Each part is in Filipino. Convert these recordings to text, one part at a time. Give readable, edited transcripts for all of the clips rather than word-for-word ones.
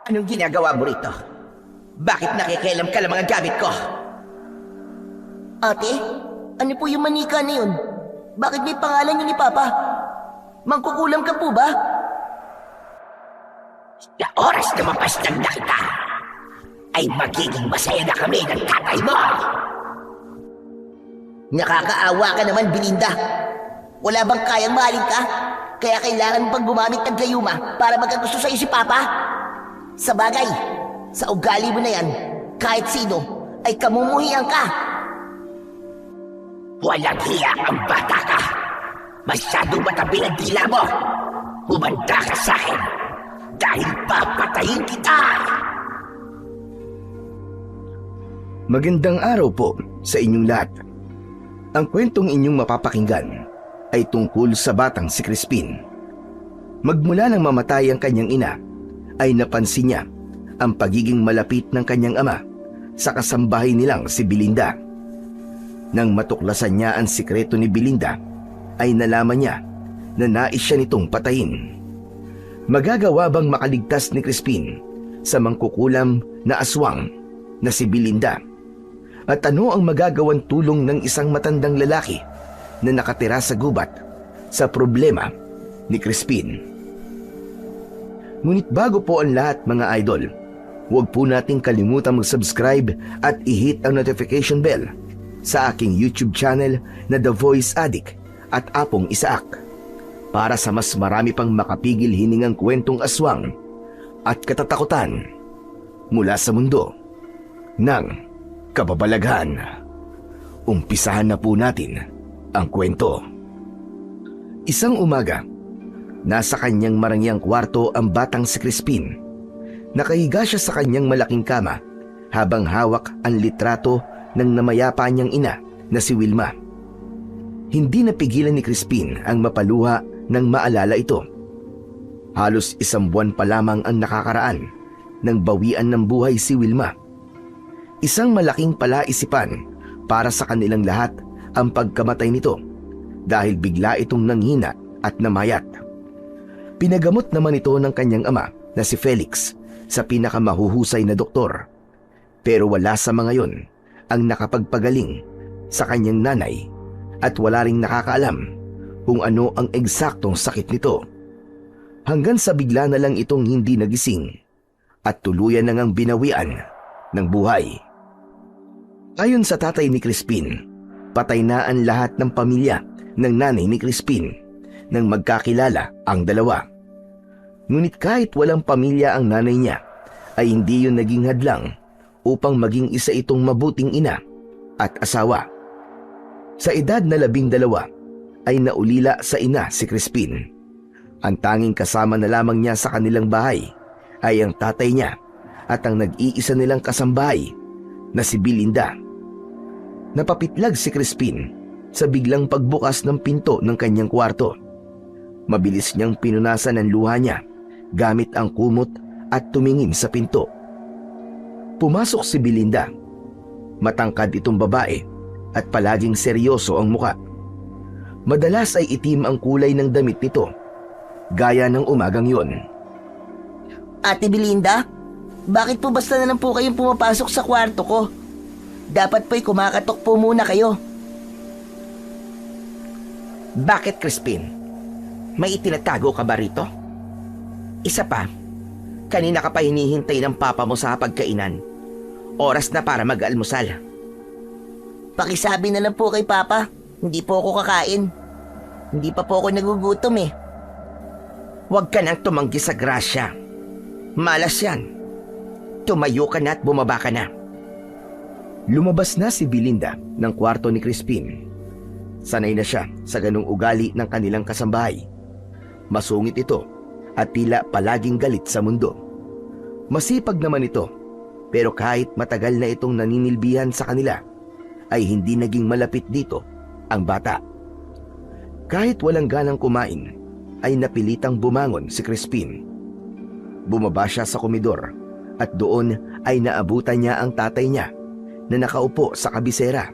Anong ginagawa mo rito? Bakit nakikialam ka ng mga gamit ko? Ate, ano po yung manika na yun? Bakit may pangalan yun ni Papa? Mangkukulam ka po ba? Sa oras na mapastag na kita, ay magiging masaya na kami ng tatay mo! Nakakaawa ka naman, Belinda. Wala bang kayang mahalin ka? Kaya kailangan mo pang gumamit ng gayuma para magkagusto sa'yo si Papa? Sa bagay, sa ugali mo na yan, kahit sino ay kamumuhian ka. Walang hiya ang bata ka! Masyadong matabil ang dila mo! Humanda ka sa akin! Dahil papatayin kita! Magandang araw po sa inyong lahat. Ang kwentong inyong mapapakinggan ay tungkol sa batang si Crispin. Magmula nang mamatay ang kanyang ina, ay napansin niya ang pagiging malapit ng kanyang ama sa kasambahay nilang si Belinda. Nang matuklasan niya ang sikreto ni Belinda, ay nalaman niya na nais siya nitong patayin. Magagawa bang makaligtas ni Crispin sa mangkukulam na aswang na si Belinda? At ano ang magagawang tulong ng isang matandang lalaki na nakatira sa gubat sa problema ni Crispin? Ngunit bago po ang lahat, mga idol, huwag po nating kalimutan mag-subscribe at i-hit ang notification bell sa aking YouTube channel na The Voice Addict at Apong Isaak para sa mas marami pang makapigil hiningang kwentong aswang at katatakutan mula sa mundo ng kababalaghan. Umpisahan na po natin ang kwento. Isang umaga, nasa kanyang marangyang kwarto ang batang si Crispin. Nakahiga siya sa kanyang malaking kama habang hawak ang litrato ng namayapa niyang ina na si Wilma. Hindi napigilan ni Crispin ang mapaluha nang maalala ito. Halos 1 buwan pa lamang ang nakakaraan nang bawian ng buhay si Wilma. Isang malaking palaisipan para sa kanilang lahat ang pagkamatay nito dahil bigla itong nanghina at namayat. Pinagamot naman ito ng kanyang ama na si Felix sa pinakamahuhusay na doktor. Pero wala sa mga yon ang nakapagpagaling sa kanyang nanay at wala ring nakakaalam kung ano ang eksaktong sakit nito. Hanggang sa bigla na lang itong hindi nagising at tuluyan na ngang binawian ng buhay. Ayon sa tatay ni Crispin, patay na ang lahat ng pamilya ng nanay ni Crispin nang magkakilala ang dalawa. Ngunit kahit walang pamilya ang nanay niya, ay hindi yun naging hadlang upang maging isa itong mabuting ina at asawa. Sa edad na 12 ay naulila sa ina si Crispin. Ang tanging kasama na lamang niya sa kanilang bahay ay ang tatay niya at ang nag-iisa nilang kasambahay na si Belinda. Napapitlag si Crispin sa biglang pagbukas ng pinto ng kanyang kwarto. Mabilis niyang pinunasan ang luha niya gamit ang kumot at tumingin sa pinto. Pumasok si Belinda. Matangkad itong babae at palaging seryoso ang muka. Madalas ay itim ang kulay ng damit nito, gaya ng umagang yon. Ate Belinda, bakit po basta na lang po kayong pumapasok sa kwarto ko? Dapat po'y kumakatok po muna kayo. Bakit, Crispin? May itinatago ka ba rito? Isa pa, kanina ka pa hinihintay ng papa mo sa pagkainan. Oras na para mag-almusal. Pakisabi na lang po kay Papa, hindi po ako kakain. Hindi pa po ako nagugutom eh. Huwag ka nang tumanggi sa grasya. Malas yan. Tumayo ka na at bumaba ka na. Lumabas na si Belinda ng kwarto ni Crispin. Sanay na siya sa ganung ugali ng kanilang kasambahay. Masungit ito at tila palaging galit sa mundo. Masipag naman ito, pero kahit matagal na itong naninilbihan sa kanila, ay hindi naging malapit dito ang bata. Kahit walang ganang kumain, ay napilitang bumangon si Crispin. Bumaba siya sa komedor at doon ay naabutan niya ang tatay niya na nakaupo sa kabisera,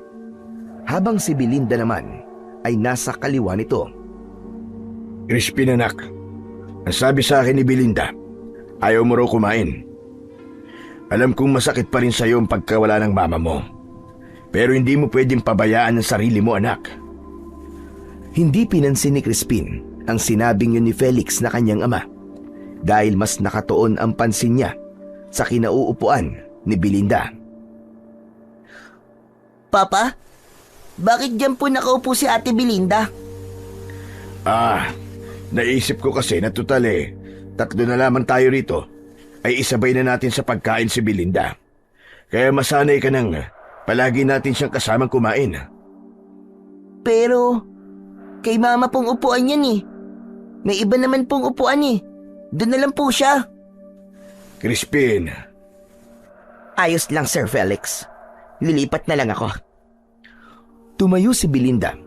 habang si Belinda naman ay nasa kaliwa nito. Crispin anak, nasabi sa akin ni Belinda, ayaw mo raw kumain Alam kong masakit pa rin sa'yo ang pagkawala ng mama mo. Pero hindi mo pwedeng pabayaan ang sarili mo, anak. Hindi pinansin ni Crispin ang sinabing yun ni Felix na kanyang ama dahil mas nakatuon ang pansin niya sa kinauupuan ni Belinda. Papa, bakit dyan po nakaupo si Ate Belinda? Naisip ko kasi na tutal tatlo na lamang tayo rito, ay isabay na natin sa pagkain si Belinda. Kaya masanay ka nang palagi natin siyang kasamang kumain. Pero, kay Mama pong upuan yan eh. May iba naman pong upuan eh. Doon na lang po siya. Crispin, Ayos lang, Sir Felix. Lilipat na lang ako. Tumayo si Belinda.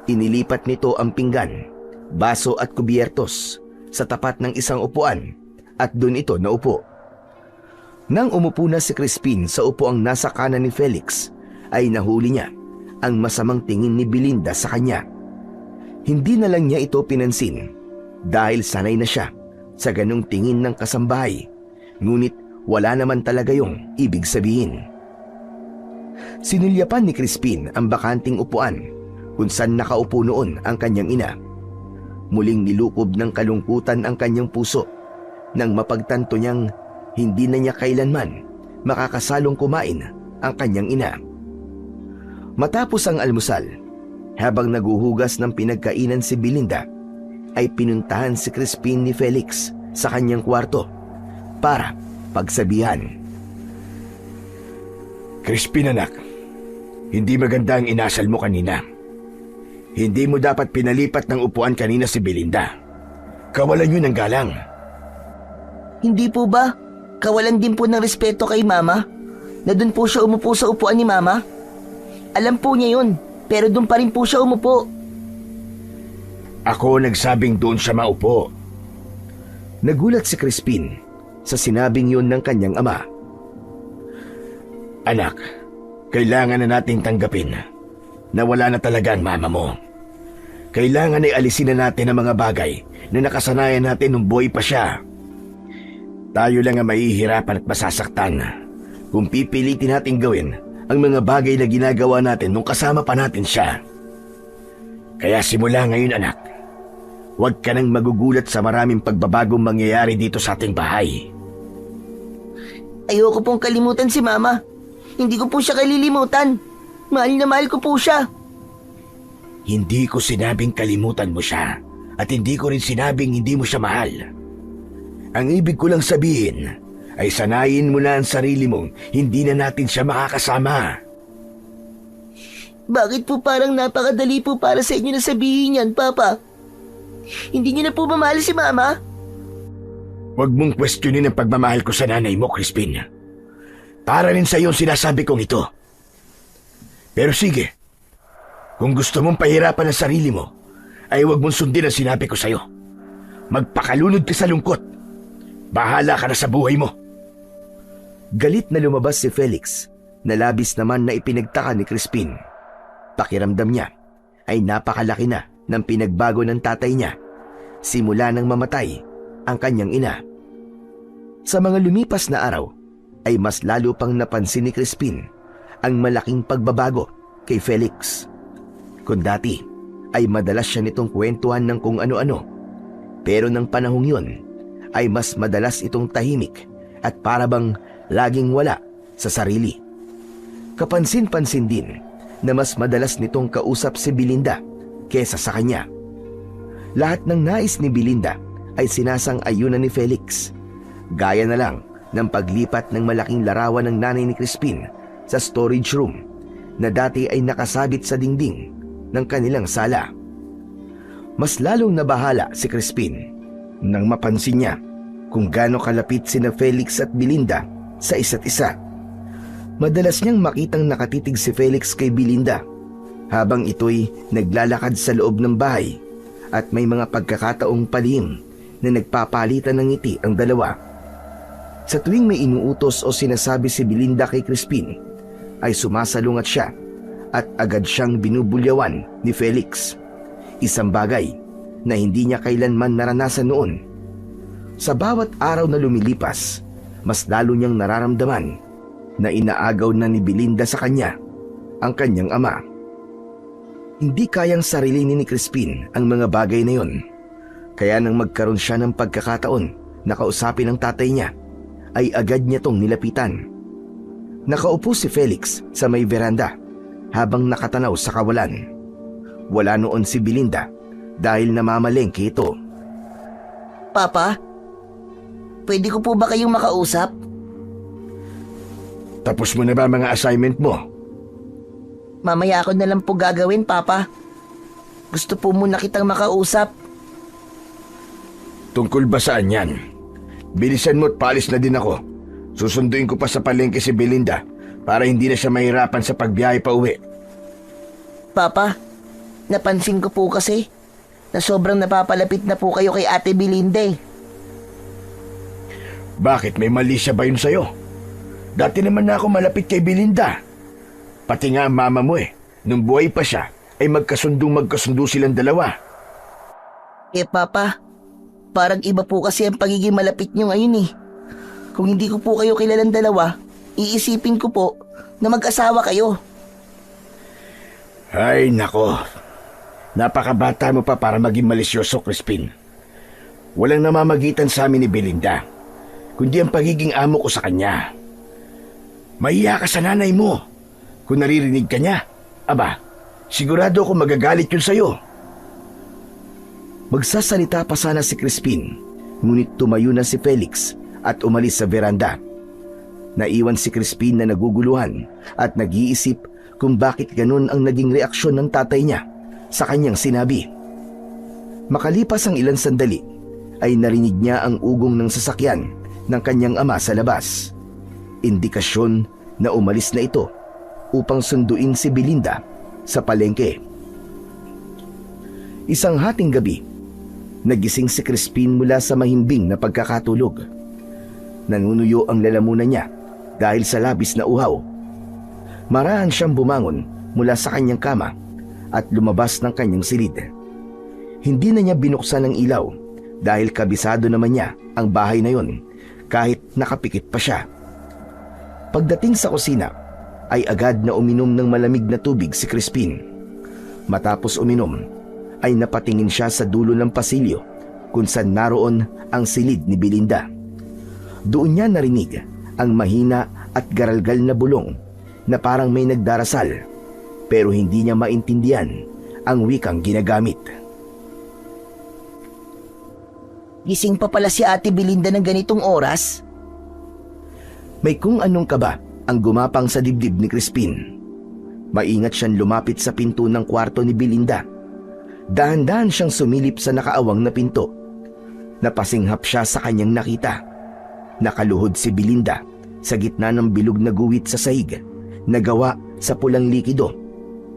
Inilipat nito ang pinggan, baso at kubyertos sa tapat ng isang upuan at doon ito naupo. Nang umupo na si Crispin sa upuang nasa kanan ni Felix, ay nahuli niya ang masamang tingin ni Belinda sa kanya. Hindi na lang niya ito pinansin dahil sanay na siya sa ganong tingin ng kasambahay, ngunit wala naman talaga yung ibig sabihin. Sinulyapan ni Crispin ang bakanting upuan kung saan nakaupo noon ang kanyang ina. Muling nilukob ng kalungkutan ang kanyang puso nang mapagtanto niyang hindi na niya kailanman makakasalong kumain ang kanyang ina. Matapos ang almusal, habang naguhugas ng pinagkainan si Belinda, ay pinuntahan si Crispin ni Felix sa kanyang kwarto para pagsabihan. Crispin anak, hindi maganda ang inasal mo kanina. Hindi mo dapat pinalipat ng upuan kanina si Belinda. Kawalan yun ng galang. Hindi po ba? Kawalan din po ng respeto kay Mama? Na doon po siya umupo sa upuan ni Mama? Alam po niya yun, pero doon pa rin po siya umupo. Ako nagsabing doon siya maupo. Nagulat si Crispin sa sinabing yun ng kanyang ama. Anak, kailangan na nating tanggapin na wala na talaga ang mama mo. Kailangan ay alisin na natin ang mga bagay na nakasanayan natin nung buhay pa siya. Tayo lang ang mahihirapan at masasaktan kung pipilitin natin gawin ang mga bagay na ginagawa natin nung kasama pa natin siya. Kaya simula ngayon anak, huwag ka nang magugulat sa maraming pagbabagong mangyayari dito sa ating bahay. Ayoko pong kalimutan si Mama. Hindi ko po siya kalilimutan. Mahal na mahal ko po siya. Hindi ko sinabing kalimutan mo siya at hindi ko rin sinabing hindi mo siya mahal. Ang ibig ko lang sabihin ay sanayin mo na ang sarili mong hindi na natin siya makakasama. Bakit po parang napakadali po para sa inyo na sabihin yan, Papa? Hindi niyo na po ba mahal si Mama? Huwag mong questionin ang pagmamahal ko sa nanay mo, Crispin. Para rin sa iyo ang sinasabi kong ito. Pero sige, kung gusto mong pahirapan ang sarili mo, ay huwag mong sundin ang sinabi ko sa iyo. Magpakalunod ka sa lungkot. Bahala ka na sa buhay mo. Galit na lumabas si Felix na labis naman na ipinagtaka ni Crispin. Pakiramdam niya ay napakalaki na ng pinagbago ng tatay niya simula nang mamatay ang kanyang ina. Sa mga lumipas na araw ay mas lalo pang napansin ni Crispin ang malaking pagbabago kay Felix. Kung dati ay madalas siya nitong kwentuhan ng kung ano-ano, pero ng panahong yun ay mas madalas itong tahimik at parabang laging wala sa sarili. Kapansin-pansin din na mas madalas nitong kausap si Belinda kesa sa kanya. Lahat ng nais ni Belinda ay sinasang-ayunan ni Felix, gaya na lang ng paglipat ng malaking larawan ng nanay ni Crispin sa storage room na dati ay nakasabit sa dingding ng kanilang sala. Mas lalong nabahala si Crispin nang mapansin niya kung gaano kalapit sina Felix at Belinda sa isa't isa. Madalas niyang makitang nakatitig si Felix kay Belinda habang ito'y naglalakad sa loob ng bahay at may mga pagkakataong palihim na nagpapalitan ng ngiti ang dalawa. Sa tuwing may inuutos o sinasabi si Belinda kay Crispin, ay sumasalungat siya at agad siyang binubulyawan ni Felix. Isang bagay na hindi niya kailanman naranasan noon. Sa bawat araw na lumilipas, mas lalo niyang nararamdaman na inaagaw na ni Belinda sa kanya ang kanyang ama. Hindi kayang sarilinin ni Crispin ang mga bagay na yon, kaya nang magkaroon siya ng pagkakataon na kausapin ang tatay niya, ay agad niya tong nilapitan. Nakaupo si Felix sa may veranda habang nakatanaw sa kawalan. Wala noon si Belinda dahil namamalengke ito. Papa, pwede ko po ba kayong makausap? Tapos mo na ba mga assignment mo? Mamaya ako na lang po gagawin, Papa. Gusto po muna kitang makausap. Tungkol ba saan yan? Bilisan mo at paalis na din ako. Susunduin ko pa sa palengke si Belinda para hindi na siya mahirapan sa pagbiyahe pa uwi. Papa, napansin ko po kasi na sobrang napapalapit na po kayo kay Ate Belinda eh. Bakit? May mali siya ba yun sa'yo? Dati naman na ako malapit kay Belinda. Pati nga ang mama mo nung buhay pa siya, ay magkasundo silang dalawa. Papa, parang iba po kasi ang pagiging malapit nyo ngayon eh. Kung hindi ko po kayo kilalang dalawa, iisipin ko po na mag-asawa kayo. Ay, nako. Napakabata mo pa para maging malisyoso, Crispin. Walang namamagitan sa amin ni Belinda, kundi ang pagiging amo ko sa kanya. Mahiya ka sa nanay mo. Kung naririnig ka niya, aba, sigurado ako magagalit yun sa'yo. Magsasalita pa sana si Crispin, ngunit tumayo na si Felix at umalis sa veranda. Naiwan si Crispin na naguguluhan at nag-iisip kung bakit ganun ang naging reaksyon ng tatay niya sa kanyang sinabi. Makalipas ang ilang sandali, ay narinig niya ang ugong ng sasakyan ng kanyang ama sa labas. Indikasyon na umalis na ito upang sunduin si Belinda sa palengke. Isang hating gabi, nagising si Crispin mula sa mahimbing na pagkakatulog. Nanunuyo ang lalamunan niya dahil sa labis na uhaw. Marahan siyang bumangon mula sa kanyang kama at lumabas ng kanyang silid. Hindi na niya binuksan ang ilaw dahil kabisado naman niya ang bahay na yon kahit nakapikit pa siya. Pagdating sa kusina, ay agad na uminom ng malamig na tubig si Crispin. Matapos uminom, ay napatingin siya sa dulo ng pasilyo kung saan naroon ang silid ni Belinda. Doon niya narinig ang mahina at garalgal na bulong na parang may nagdarasal, pero hindi niya maintindihan ang wikang ginagamit. Gising pa pala si Ate Belinda ng ganitong oras? May kung anong kaba ang gumapang sa dibdib ni Crispin. Maingat siyang lumapit sa pinto ng kwarto ni Belinda. Dahan-dahan siyang sumilip sa nakaawang na pinto. Napasinghap siya sa kanyang nakita. Nakaluhod si Belinda sa gitna ng bilog na guwit sa sahig na gawa sa pulang likido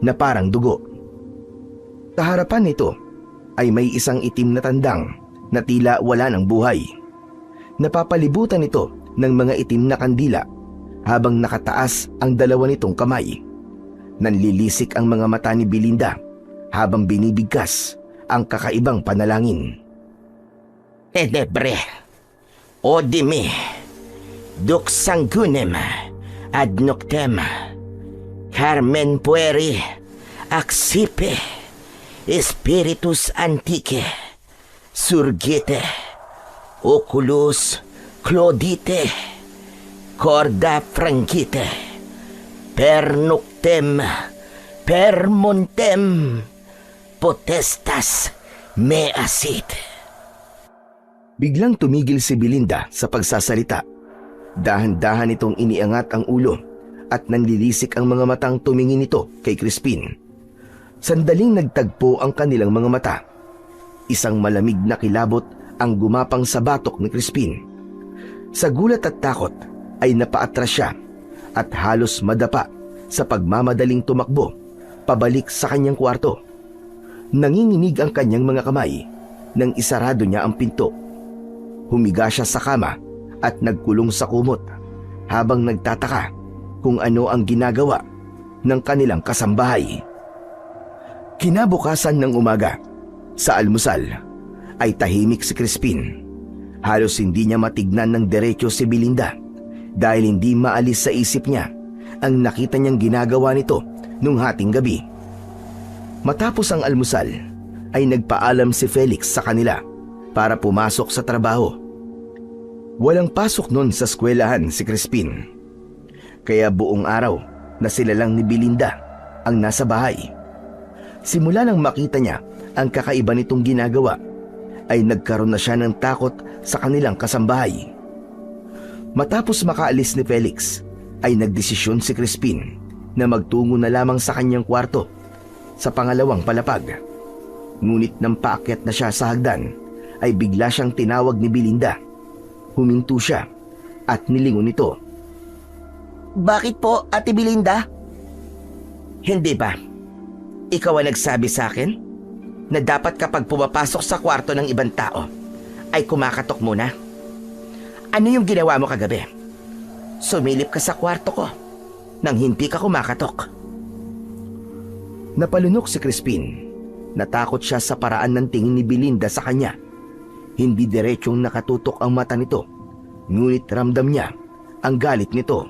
na parang dugo. Sa harapan nito ay may isang itim na tandang na tila wala ng buhay. Napapalibutan ito ng mga itim na kandila habang nakataas ang dalawa nitong kamay. Nanlilisik ang mga mata ni Belinda habang binibigkas ang kakaibang panalangin. Tenebre, odime, duxangunem, ad noctem, Carmen pueri, axipe, spiritus antique, surgite, oculus claudite, corda franquite, per noctem, per montem, potestas me asit. Biglang tumigil si Belinda sa pagsasalita. Dahan-dahan itong iniangat ang ulo at nanlilisik ang mga matang tumingin ito kay Crispin. Sandaling nagtagpo ang kanilang mga mata. Isang malamig na kilabot ang gumapang sa batok ni Crispin. Sa gulat at takot ay napaatras siya at halos madapa sa pagmamadaling tumakbo pabalik sa kanyang kwarto. Nanginginig ang kanyang mga kamay nang isarado niya ang pinto. Humiga siya sa kama at nagkulong sa kumot habang nagtataka kung ano ang ginagawa ng kanilang kasambahay. Kinabukasan ng umaga, sa almusal, ay tahimik si Crispin. Halos hindi niya matignan ng diretso si Belinda dahil hindi maalis sa isip niya ang nakita niyang ginagawa nito nung hating gabi. Matapos ang almusal ay nagpaalam si Felix sa kanila para pumasok sa trabaho. Walang pasok nun sa eskwelahan si Crispin, kaya buong araw na sila lang ni Belinda ang nasa bahay. Simula nang makita niya ang kakaiba nitong ginagawa, ay nagkaroon na siya ng takot sa kanilang kasambahay. Matapos makaalis ni Felix, ay nagdesisyon si Crispin na magtungo na lamang sa kanyang kwarto sa pangalawang palapag. Ngunit nang paakyat na siya sa hagdan, ay bigla siyang tinawag ni Belinda. Huminto siya at nilingon ito. Bakit po, Ate Belinda? Hindi ba? Ikaw ang nagsabi sa akin na dapat kapag pumapasok sa kwarto ng ibang tao ay kumakatok muna. Ano yung ginawa mo kagabi? Sumilip ka sa kwarto ko nang hindi ka kumakatok. Napalunok si Crispin. Natakot siya sa paraan ng tingin ni Belinda sa kanya. Hindi diretsyong nakatutok ang mata nito, ngunit ramdam niya ang galit nito.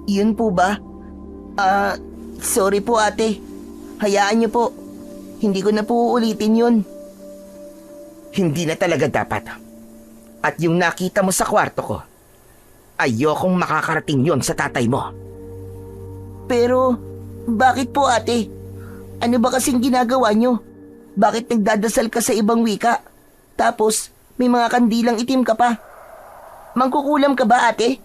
Yun po ba? Sorry po ate. Hayaan niyo po. Hindi ko na po uulitin yun. Hindi na talaga dapat. At yung nakita mo sa kwarto ko, ayokong makakarating yon sa tatay mo. Pero, bakit po ate? Ano ba kasing ginagawa niyo? Bakit nagdadasal ka sa ibang wika? Tapos, may mga kandilang itim ka pa. Mangkukulam ka ba ate?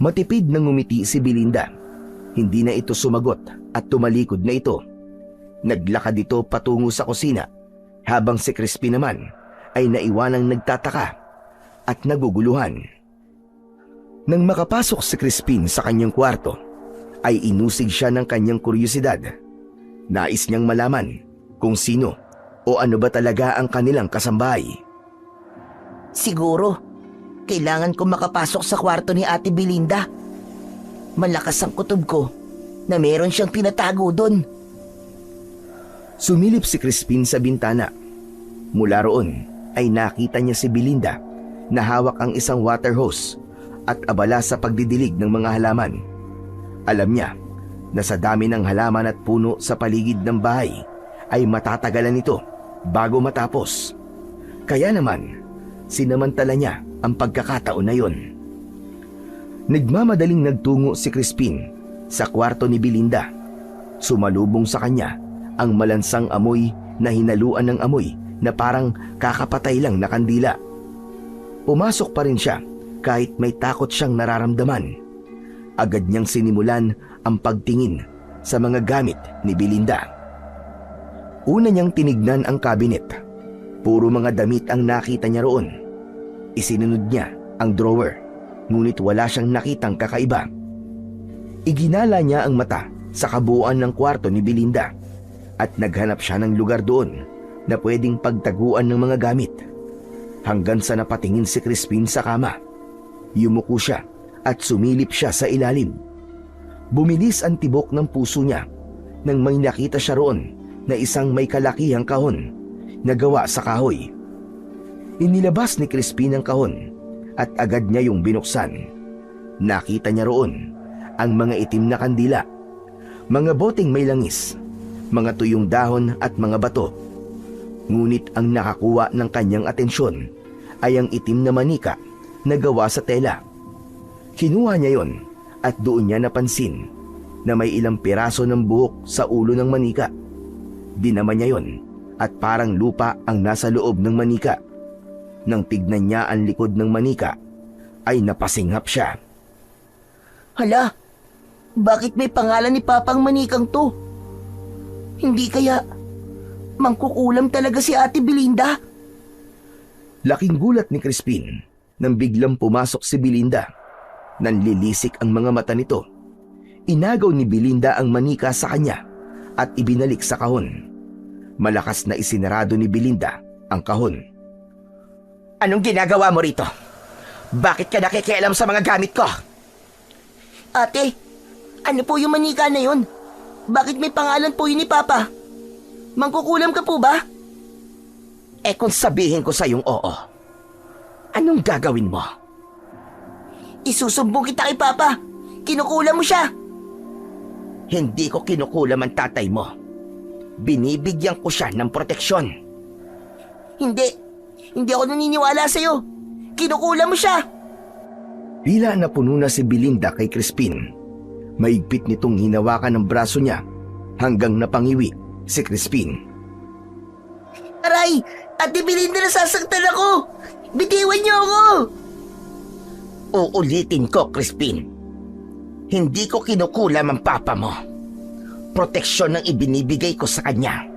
Matipid nang ngumiti si Belinda. Hindi na ito sumagot at tumalikod na ito. Naglakad ito patungo sa kusina habang si Crispin naman ay naiwanang nagtataka at naguguluhan. Nang makapasok si Crispin sa kanyang kwarto, ay inusig siya ng kanyang kuryosidad. Nais niyang malaman kung sino o ano ba talaga ang kanilang kasambahay. Siguro, kailangan ko makapasok sa kwarto ni Ate Belinda. Malakas ang kutob ko na meron siyang tinatago doon. Sumilip si Crispin sa bintana. Mula roon ay nakita niya si Belinda na hawak ang isang water hose at abala sa pagdidilig ng mga halaman. Alam niya na sa dami ng halaman at puno sa paligid ng bahay ay matatagalan ito bago matapos. Kaya naman, sinamantala niya ang pagkakataon na yon. Nagmamadaling nagtungo si Crispin sa kwarto ni Belinda. Sumalubong sa kanya ang malansang amoy na hinaluan ng amoy na parang kakapatay lang na kandila. Pumasok pa rin siya kahit may takot siyang nararamdaman. Agad niyang sinimulan ang pagtingin sa mga gamit ni Belinda. Una niyang tinignan ang cabinet. Puro mga damit ang nakita niya roon. Isinunod niya ang drawer, ngunit wala siyang nakitang kakaiba. Iginala niya ang mata sa kabuuan ng kwarto ni Belinda at naghanap siya ng lugar doon na pwedeng pagtaguan ng mga gamit. Hanggang sa napatingin si Crispin sa kama. Yumuko siya at sumilip siya sa ilalim. Bumilis ang tibok ng puso niya nang may nakita siya roon na isang may kalakihang kahon na gawa sa kahoy. Inilabas ni Crispin ang kahon at agad niya yung binuksan. Nakita niya roon ang mga itim na kandila, mga boteng may langis, mga tuyong dahon at mga bato. Ngunit ang nakakuha ng kanyang atensyon ay ang itim na manika na gawa sa tela. Kinuha niya yon at doon niya napansin na may ilang piraso ng buhok sa ulo ng manika. Dinaman niya yon at parang lupa ang nasa loob ng manika. Nang tignan niya ang likod ng manika, ay napasinghap siya. Hala, bakit may pangalan ni Papang Manikang to? Hindi kaya mangkukulam talaga si Ate Belinda? Laking gulat ni Crispin nang biglang pumasok si Belinda. Nanlilisik ang mga mata nito. Inagaw ni Belinda ang manika sa kanya at ibinalik sa kahon. Malakas na isinarado ni Belinda ang kahon. Anong ginagawa mo rito? Bakit ka nakikialam sa mga gamit ko? Ate, ano po yung manika na yun? Bakit may pangalan po yun ni Papa? Mangkukulam ka po ba? Eh kung sabihin ko sa yung oo, Anong gagawin mo? Isusumbong kita kay Papa. Kinukulam mo siya. Hindi ko kinukulam ang tatay mo. Binibigyan ko siya ng proteksyon. Hindi. Hindi ako naniniwala sa'yo. Kinukulam mo siya. Tila napuno na si Belinda kay Crispin. Maigpit nitong hinawakan ng braso niya hanggang napangiwi si Crispin. Aray! Ate Belinda, nasasaktan ako! Bitiwan niyo ako! Uulitin ko, Crispin. Hindi ko kinukulam ang papa mo. Proteksyon ang ibinibigay ko sa kanya.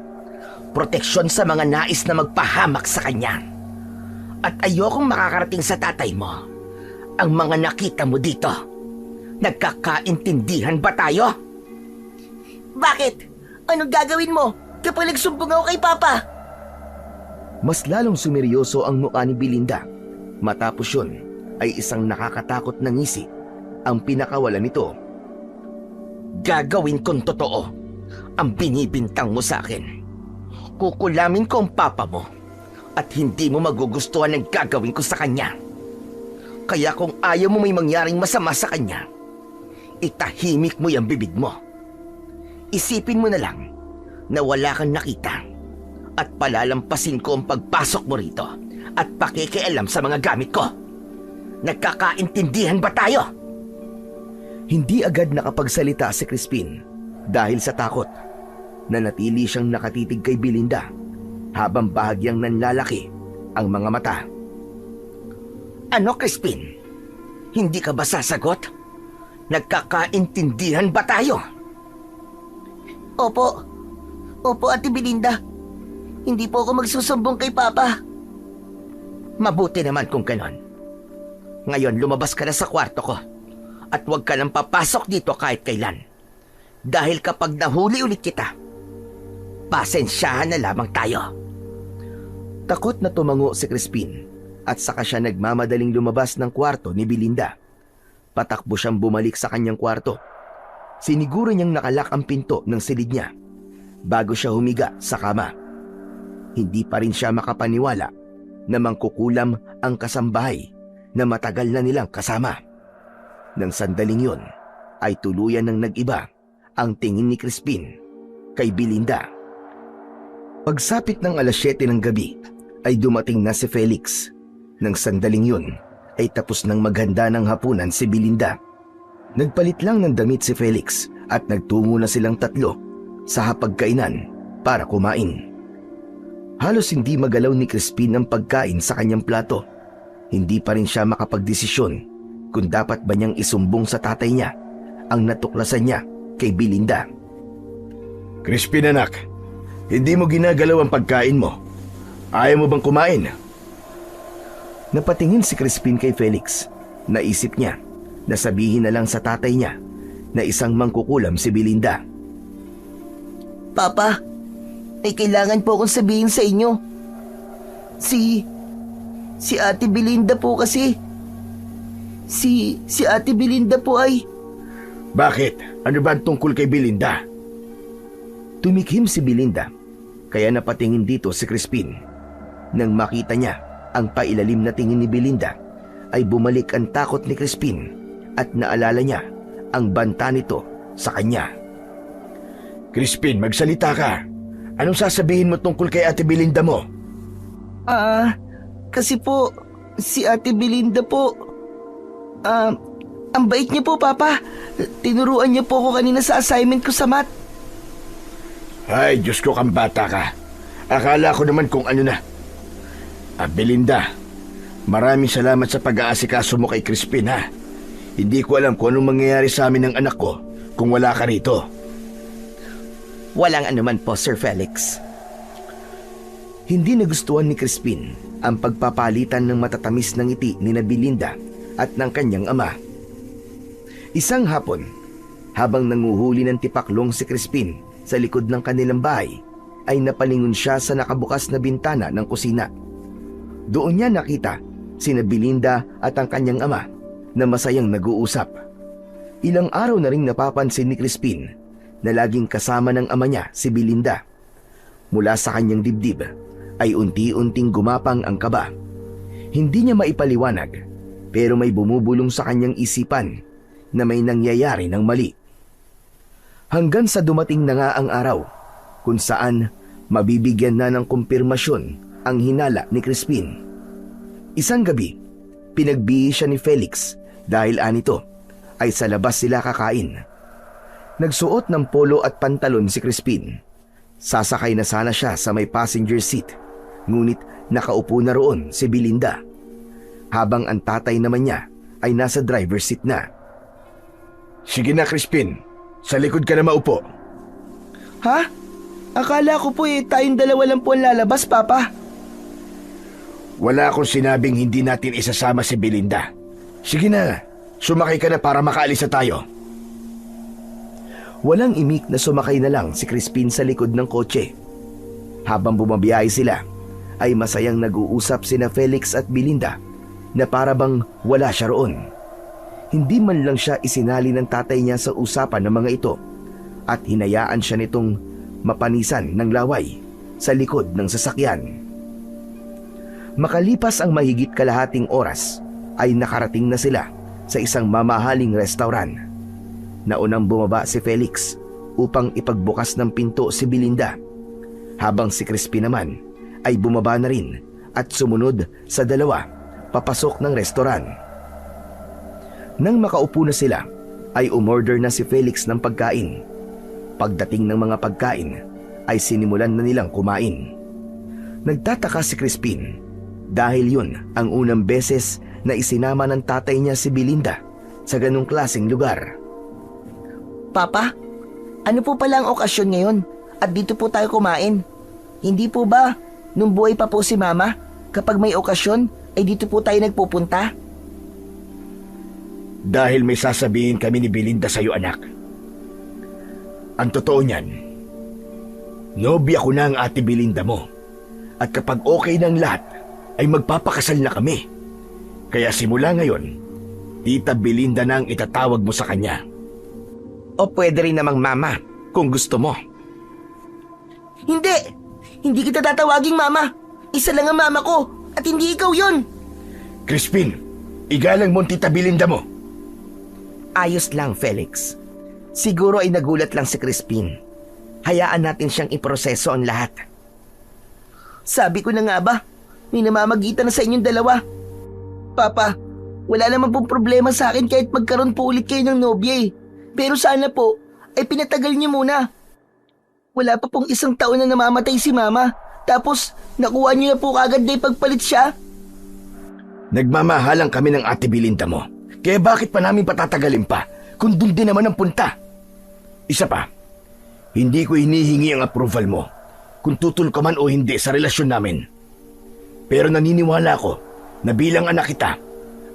Proteksyon sa mga nais na magpahamak sa kanya. At ayokong makakarating sa tatay mo ang mga nakita mo dito. Nagkakaintindihan ba tayo? Bakit? Anong gagawin mo kapag nagsumbong ako kay Papa? Mas lalong sumeryoso ang mukha ni Belinda. Matapos yun ay isang nakakatakot na ngisi ang pinakawala nito. Gagawin kong totoo ang binibintang mo sa akin. Kukulamin ko ang papa mo at hindi mo magugustuhan ang gagawin ko sa kanya. Kaya kung ayaw mo may mangyaring masama sa kanya, itahimik mo yung bibig mo. Isipin mo na lang na wala kang nakita at palalampasin ko ang pagpasok mo rito at pakikialam sa mga gamit ko. Nagkakaintindihan ba tayo? Hindi agad nakapagsalita si Crispin dahil sa takot. Nanatili siyang nakatitig kay Belinda habang bahagyang nanlalaki ang mga mata. Ano, Crispin? Hindi ka ba sasagot? Nagkakaintindihan ba tayo? Opo. Opo, Ate Belinda. Hindi po ako magsusumbong kay Papa. Mabuti naman kung ganon. Ngayon lumabas ka na sa kwarto ko at huwag ka nang papasok dito kahit kailan. Dahil kapag nahuli ulit kita, pasensyahan na lamang tayo. Takot na tumango si Crispin at saka siya nagmamadaling lumabas ng kwarto ni Belinda. Patakbo siyang bumalik sa kanyang kwarto. Siniguro niyang nakalak ang pinto ng silid niya bago siya humiga sa kama. Hindi pa rin siya makapaniwala na mangkukulam ang kasambahay na matagal na nilang kasama. Nang sandaling yon ay tuluyan ng nag-iba ang tingin ni Crispin kay Belinda. Pagsapit ng 7:00 ng gabi ay dumating na si Felix. Nang sandaling yun ay tapos nang maghanda ng hapunan si Belinda. Nagpalit lang ng damit si Felix at nagtungo na silang tatlo sa hapagkainan para kumain. Halos hindi magalaw ni Crispin ang pagkain sa kanyang plato. Hindi pa rin siya makapagdesisyon kung dapat ba niyang isumbong sa tatay niya ang natuklasan niya kay Belinda. Crispin anak, hindi mo ginagalaw ang pagkain mo. Ayaw mo bang kumain? Napatingin si Crispin kay Felix. Naisip niya na sabihin na lang sa tatay niya na isang mangkukulam si Belinda. Papa, may kailangan po akong sabihin sa inyo. Si Ate Belinda po kasi. Si Ate Belinda po ay... Bakit? Ano ba ang tungkol kay Belinda? Tumikhim si Belinda, kaya napatingin dito si Crispin. Nang makita niya ang pailalim na tingin ni Belinda, ay bumalik ang takot ni Crispin at naalala niya ang banta nito sa kanya. Crispin, magsalita ka. Anong sasabihin mo tungkol kay Ate Belinda mo? Kasi po, si Ate Belinda po... ang bait niya po, Papa. Tinuruan niya po ako kanina sa assignment ko sa math. Ay, Diyos ko, kang bata ka. Akala ko naman kung ano na. Belinda, maraming salamat sa pag-aasikaso mo kay Crispin, ha? Hindi ko alam kung anong mangyayari sa amin ng anak ko kung wala ka rito. Walang anuman po, Sir Felix. Hindi nagustuhan ni Crispin ang pagpapalitan ng matatamis ng ngiti ni Belinda at ng kanyang ama. Isang hapon, habang nanguhuli ng tipaklong si Crispin sa likod ng kanilang bahay, ay napalingon siya sa nakabukas na bintana ng kusina. Doon niya nakita sina Belinda at ang kanyang ama na masayang nag-uusap. Ilang araw na ring napapansin ni Crispin na laging kasama ng ama niya si Belinda. Mula sa kanyang dibdib ay unti-unting gumapang ang kaba. Hindi niya maipaliwanag, pero may bumubulong sa kanyang isipan na may nangyayari ng mali. Hanggang sa dumating na nga ang araw kung saan mabibigyan na ng kumpirmasyon ang hinala ni Crispin. Isang gabi, pinagbihis siya ni Felix dahil anito ay sa labas sila kakain. Nagsuot ng polo at pantalon si Crispin. Sasakay na sana siya sa may passenger seat, ngunit nakaupo na roon si Belinda, habang ang tatay naman niya ay nasa driver's seat na. Sige na, Crispin. Sa likod ka na maupo. Ha? Akala ko po tayong dalawa lang po ang lalabas, Papa. Wala akong sinabing hindi natin isasama si Belinda. Sige na, sumakay ka na para makaalis na tayo. Walang imik na sumakay na lang si Crispin sa likod ng kotse. Habang bumabiyahe sila, ay masayang nag-uusap sina Felix at Belinda na parabang wala siya roon. Hindi man lang siya isinali ng tatay niya sa usapan ng mga ito at hinayaan siya nitong mapanisan ng laway sa likod ng sasakyan. Makalipas ang mahigit kalahating oras ay nakarating na sila sa isang mamahaling restaurant. Naunang bumaba si Felix upang ipagbukas ng pinto si Belinda, habang si Crispin naman ay bumaba na rin at sumunod sa dalawa papasok ng restaurant. Nang makaupo na sila, ay umorder na si Felix ng pagkain. Pagdating ng mga pagkain, ay sinimulan na nilang kumain. Nagtataka si Crispin dahil yun ang unang beses na isinama ng tatay niya si Belinda sa ganong klaseng lugar. Papa, ano po pala ang okasyon ngayon at dito po tayo kumain? Hindi po ba nung buhay pa po si Mama, kapag may okasyon ay dito po tayo nagpupunta? Dahil may sasabihin kami ni Belinda sa'yo, anak. Ang totoo niyan, nobya ko na ang ate Belinda mo. At kapag okay ng lahat, ay magpapakasal na kami. Kaya simula ngayon, Tita Belinda na ang itatawag mo sa kanya. O pwede rin namang Mama, kung gusto mo. Hindi! Hindi kita tatawaging Mama. Isa lang ang Mama ko at hindi ikaw yun. Crispin, igalang mo ang Tita Belinda mo. Ayos lang, Felix. Siguro ay nagulat lang si Crispin. Hayaan natin siyang iproseso ang lahat. Sabi ko na nga ba, may namamagitan na sa inyong dalawa. Papa, wala naman pong problema sa akin kahit magkaroon po ulit kayo ng nobya eh. Pero sana po, ay pinatagal niyo muna. Wala pa pong isang taon na namamatay si Mama. Tapos, nakuha niyo na po kagad na ipagpalit siya. Nagmamahalang kami ng ate Belinda mo. Kaya bakit pa namin patatagalin pa kung doon din naman ang punta? Isa pa, hindi ko hinihingi ang approval mo kung tutol ka man o hindi sa relasyon namin. Pero naniniwala ako na bilang anak kita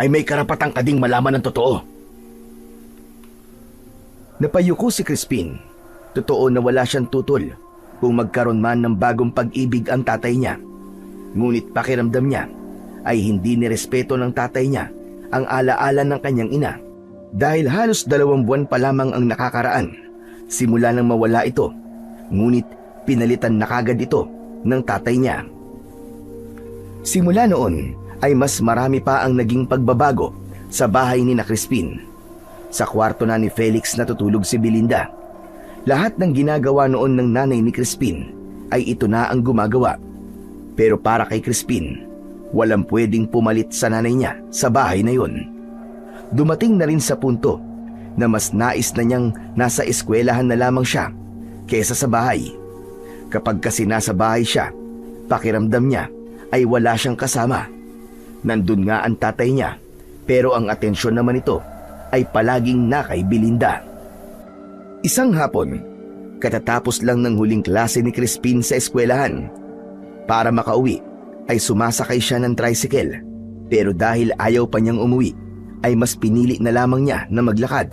ay may karapatang kading malaman ang totoo. Napayuko si Crispin. Totoo na wala siyang tutol kung magkaroon man ng bagong pag-ibig ang tatay niya. Ngunit pakiramdam niya ay hindi nirespeto ng tatay niya ang alaala ng kanyang ina dahil halos 2 buwan pa lamang ang nakakaraan simula nang mawala ito, ngunit pinalitan na kagad ito ng tatay niya. Simula noon ay mas marami pa ang naging pagbabago sa bahay ni na Crispin. Sa kwarto na ni Felix natutulog si Belinda. Lahat ng ginagawa noon ng nanay ni Crispin ay ito na ang gumagawa. Pero para kay Crispin, walang pwedeng pumalit sa nanay niya sa bahay na yun. Dumating na rin sa punto na mas nais na niyang nasa eskwelahan na lamang siya kesa sa bahay. Kapag kasi nasa bahay siya, pakiramdam niya ay wala siyang kasama. Nandun nga ang tatay niya, pero ang atensyon naman ito ay palaging na kay Belinda. Isang hapon, katatapos lang ng huling klase ni Crispin sa eskwelahan. Para makauwi, ay sumasakay siya ng tricycle, pero dahil ayaw pa niyang umuwi, ay mas pinili na lamang niya na maglakad.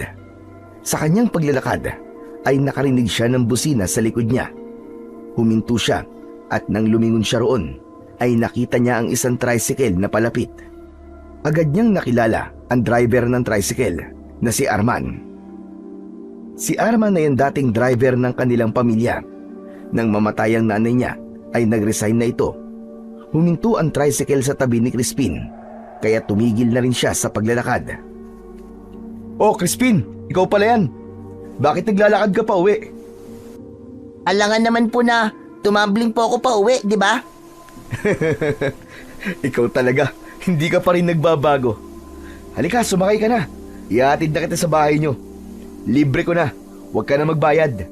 Sa kanyang paglalakad, ay nakarinig siya ng busina sa likod niya. Huminto siya at nang lumingon siya roon, ay nakita niya ang isang tricycle na palapit. Agad niyang nakilala ang driver ng tricycle na si Arman. Si Arman ay ang dating driver ng kanilang pamilya. Nang mamatay ang nanay niya, ay nag-resign na ito. Huminto ang tricycle sa tabi ni Crispin, kaya tumigil na rin siya sa paglalakad. Oh, Crispin, ikaw pala yan. Bakit naglalakad ka pa uwi? Alangan naman po na tumambling po ako pa uwi, di ba? Ikaw talaga, hindi ka pa rin nagbabago. Halika, sumakay ka na. Ihatid na kita sa bahay nyo. Libre ko na, huwag ka na magbayad.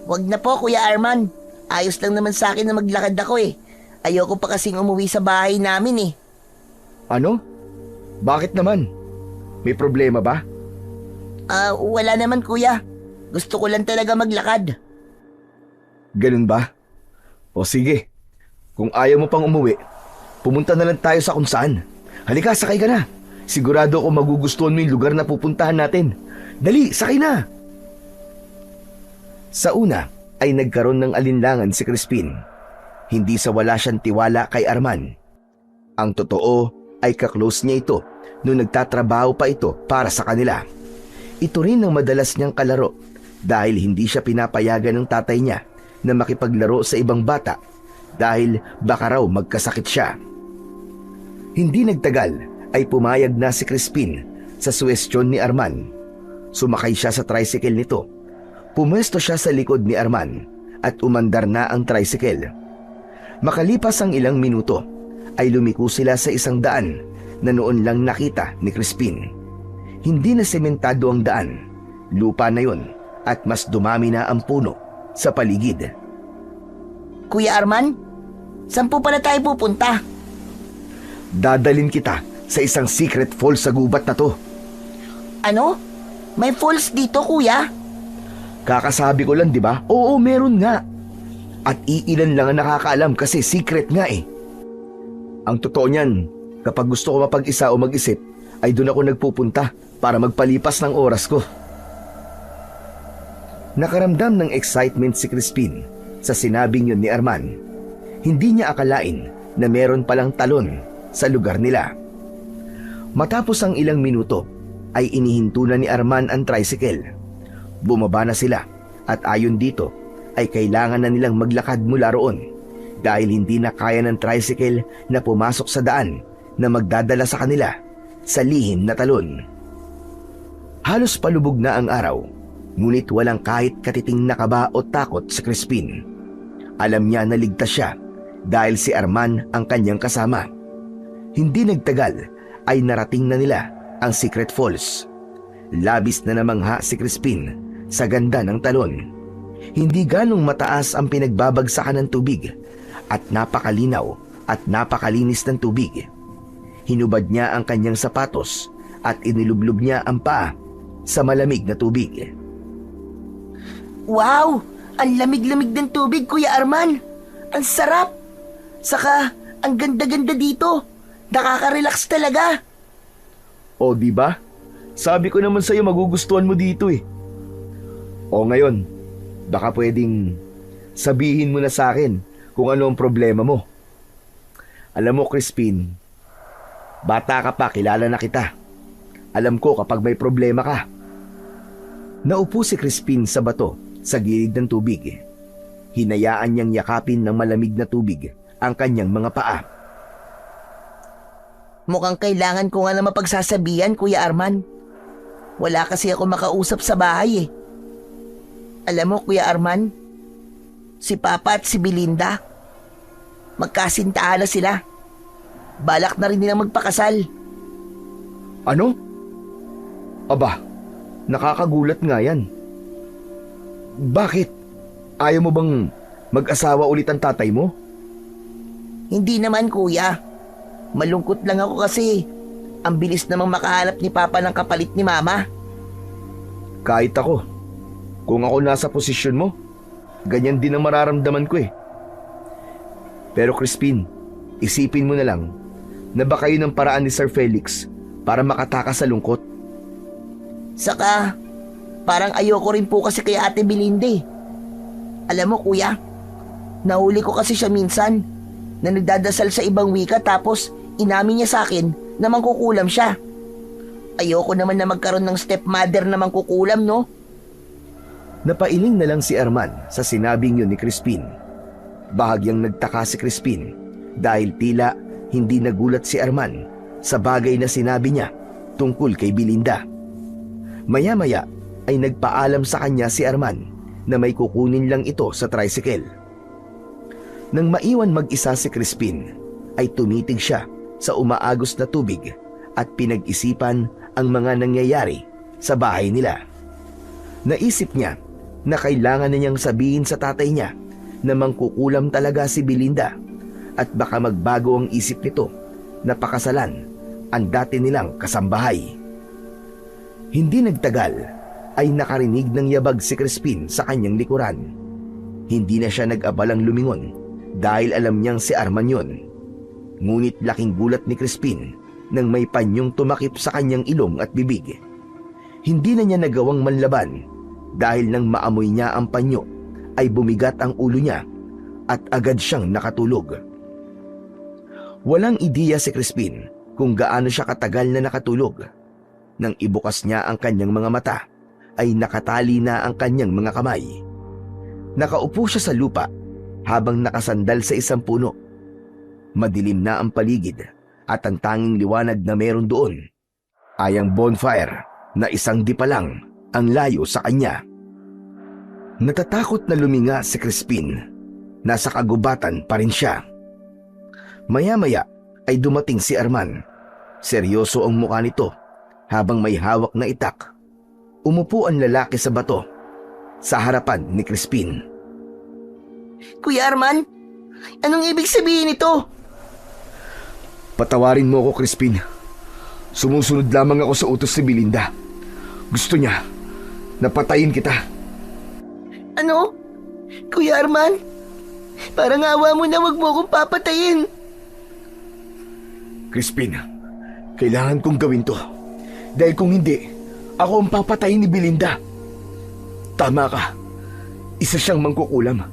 Wag na po, Kuya Arman. Ayos lang naman sa akin na maglakad ako eh. Ayoko pa kasing umuwi sa bahay namin eh. Ano? Bakit naman? May problema ba? Wala naman kuya. Gusto ko lang talaga maglakad. Ganun ba? O sige, kung ayaw mo pang umuwi, pumunta na lang tayo sa kung saan. Halika, sakay ka na. Sigurado ako magugustuhan mo yung lugar na pupuntahan natin. Dali, sakay na! Sa una ay nagkaroon ng alinlangan si Crispin. Hindi sa wala siyang tiwala kay Arman. Ang totoo ay kaklose niya ito noong nagtatrabaho pa ito para sa kanila. Ito rin ang madalas niyang kalaro dahil hindi siya pinapayagan ng tatay niya na makipaglaro sa ibang bata dahil baka raw magkasakit siya. Hindi nagtagal ay pumayag na si Crispin sa suwestyon ni Arman. Sumakay siya sa tricycle nito. Pumwesto siya sa likod ni Arman at umandar na ang tricycle. Makalipas ang ilang minuto ay lumiko sila sa isang daan na noon lang nakita ni Crispin. Hindi na sementado ang daan, lupa na yon at mas dumami na ang puno sa paligid. Kuya Arman, saan po pala tayo pupunta? Dadalin kita sa isang secret falls sa gubat na to. Ano? May falls dito kuya? Kakasabi ko lang, di ba? Oo, meron nga. At iilan lang ang nakakaalam kasi secret nga eh. Ang totoo niyan, kapag gusto ko mapag-isa o mag-isip, ay doon ako nagpupunta para magpalipas ng oras ko. Nakaramdam ng excitement si Crispin sa sinabing yun ni Arman. Hindi niya akalain na meron palang talon sa lugar nila. Matapos ang ilang minuto, ay inihinto na ni Arman ang tricycle. Bumaba na sila at ayon dito ay kailangan na nilang maglakad mula roon dahil hindi na kaya ng tricycle na pumasok sa daan na magdadala sa kanila sa lihim na talon. Halos palubog na ang araw, ngunit walang kahit katiting na kaba o takot sa Crispin. Alam niya na ligtas siya dahil si Arman ang kanyang kasama. Hindi nagtagal ay narating na nila ang Secret Falls. Labis na namangha si Crispin sa ganda ng talon. Hindi ganong mataas ang pinagbabagsakan ng tubig at napakalinaw at napakalinis ng tubig. Hinubad niya ang kanyang sapatos at inilublog niya ang paa sa malamig na tubig. Wow! Ang lamig-lamig ng tubig, Kuya Arman. Ang sarap! Saka, ang ganda-ganda dito. Nakaka-relax talaga. O di ba? Sabi ko naman sa'yo magugustuhan mo dito eh. O ngayon, baka pwedeng sabihin mo na sa akin kung ano ang problema mo. Alam mo, Crispin, bata ka pa, kilala na kita. Alam ko kapag may problema ka. Naupo si Crispin sa bato sa gilid ng tubig. Hinayaan niyang yakapin ng malamig na tubig ang kanyang mga paa. Mukhang kailangan ko nga na mapagsasabihan, Kuya Arman. Wala kasi ako makausap sa bahay eh. Alam mo, Kuya Arman, si Papa at si Belinda, magkasintahan na sila. Balak na rin nilang magpakasal. Ano? Aba, nakakagulat nga yan. Bakit? Ayaw mo bang mag-asawa ulit ang tatay mo? Hindi naman, Kuya. Malungkot lang ako kasi ang bilis namang makahanap ni Papa ng kapalit ni Mama. Kahit ako, kung ako nasa posisyon mo, ganyan din ang mararamdaman ko eh. Pero Crispin, isipin mo na lang na baka yun ang paraan ni Sir Felix para makatakas sa lungkot. Saka, parang ayoko rin po kasi kay Ate Belinda eh. Alam mo, Kuya, nahuli ko kasi siya minsan na nagdadasal sa ibang wika tapos inamin niya sa akin na mangkukulam siya. Ayoko naman na magkaroon ng stepmother na mangkukulam, no? Napailing na lang si Arman sa sinabing yun ni Crispin. Bahagyang nagtaka si Crispin dahil tila hindi nagulat si Arman sa bagay na sinabi niya tungkol kay Belinda. Maya-maya ay nagpaalam sa kanya si Arman na may kukunin lang ito sa tricycle. Nang maiwan mag-isa si Crispin, ay tumitig siya sa umaagos na tubig at pinag-isipan ang mga nangyayari sa bahay nila. Naisip niya na kailangan na niyang sabihin sa tatay niya na mangkukulam talaga si Belinda at baka magbago ang isip nito na pakasalan ang dati nilang kasambahay. Hindi nagtagal ay nakarinig ng yabag si Crispin sa kanyang likuran. Hindi na siya nag-abalang lumingon dahil alam niyang si Arman yun. Ngunit laking gulat ni Crispin nang may panyong tumakip sa kanyang ilong at bibig. Hindi na niya nagawang manlaban dahil nang maamoy niya ang panyo ay bumigat ang ulo niya at agad siyang nakatulog. Walang ideya si Crispin kung gaano siya katagal na nakatulog. Nang ibukas niya ang kanyang mga mata, ay nakatali na ang kanyang mga kamay. Nakaupo siya sa lupa habang nakasandal sa isang puno. Madilim na ang paligid at ang tanging liwanag na meron doon ay ang bonfire na isang dipa lang ang layo sa kanya. Natatakot na luminga si Crispin. Nasa kagubatan pa rin siya. Maya-maya ay dumating si Arman. Seryoso ang mukha nito habang may hawak na itak. Umupo ang lalaki sa bato sa harapan ni Crispin. Kuya Arman, anong ibig sabihin ito? Patawarin mo ako, Crispin. Sumusunod lamang ako sa utos ni Belinda. Gusto niya, napatayin kita. Ano? Kuya Arman, parang awa mo na, wag mo akong papatayin. Crispin, kailangan kong gawin to. Dahil kung hindi, ako ang papatayin ni Belinda. Tama ka. Isa siyang mangkukulam.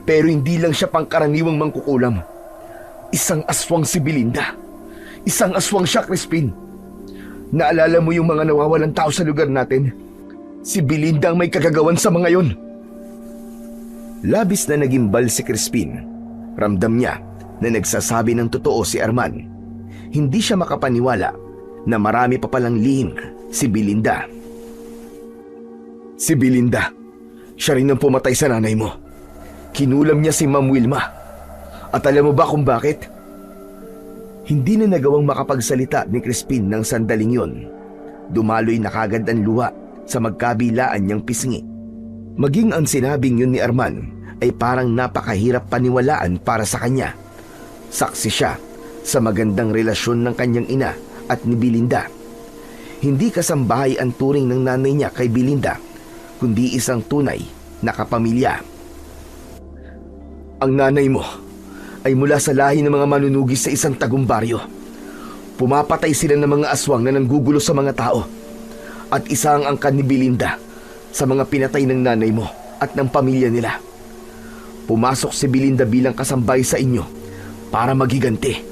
Pero hindi lang siya pangkaraniwang mangkukulam. Isang aswang si Belinda. Isang aswang siya, Crispin. Naalala mo yung mga nawawalang tao sa lugar natin? Si Belinda ang may kagagawan sa mga yon. Labis na nagimbal si Crispin. Ramdam niya na nagsasabi ng totoo si Arman. Hindi siya makapaniwala na marami pa palang lihim si Belinda. Si Belinda, siya rin ang pumatay sa nanay mo. Kinulam niya si Ma'am Wilma. At alam mo ba kung bakit? Hindi na nagawang makapagsalita ni Crispin ng sandaling yon. Dumaloy na kagad ang luha sa magkabilaan niyang pisngi. Maging ang sinabing yun ni Arman ay parang napakahirap paniwalaan para sa kanya. Saksi siya sa magandang relasyon ng kanyang ina at ni Belinda. Hindi kasambahay ang turing ng nanay niya kay Belinda, kundi isang tunay na kapamilya. Ang nanay mo ay mula sa lahi ng mga manunugis sa isang tagumbaryo. Pumapatay sila ng mga aswang na nanggugulo sa mga tao. At isa ang angkan ni Belinda sa mga pinatay ng nanay mo at ng pamilya nila. Pumasok si Belinda bilang kasambay sa inyo para maghiganti.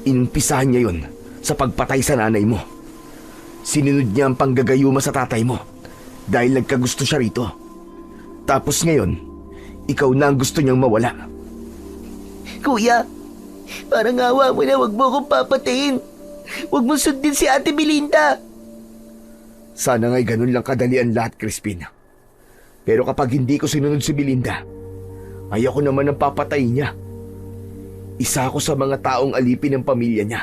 Inumpisahan niya yon sa pagpatay sa nanay mo. Sinunod niya ang panggagayuma sa tatay mo dahil nagkagusto siya rito. Tapos ngayon, ikaw na ang gusto niyang mawala. Kuya, parang awa mo na, wag mo akong papatayin. Wag mo sundin si Ate Belinda. Sana nga'y ganun lang kadali ang lahat, Crispin. Pero kapag hindi ko sinunod si Belinda, ay ako naman ang papatayin niya. Isa ako sa mga taong alipin ng pamilya niya.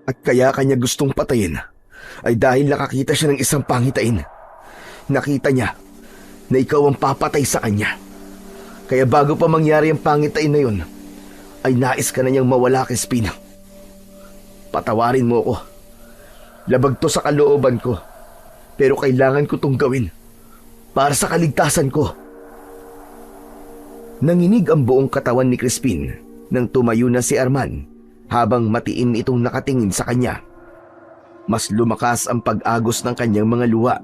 At kaya kanya gustong patayin ay dahil nakakita siya ng isang pangitain. Nakita niya na ikaw ang papatay sa kanya. Kaya bago pa mangyari ang pangitain na yun, ay nais ka na niyang mawala, Crispin. Patawarin mo ako. Labag to sa kalooban ko. Pero kailangan ko tong gawin para sa kaligtasan ko. Nanginig ang buong katawan ni Crispin nang tumayo na si Arman habang matiim itong nakatingin sa kanya. Mas lumakas ang pag-agos ng kanyang mga luha.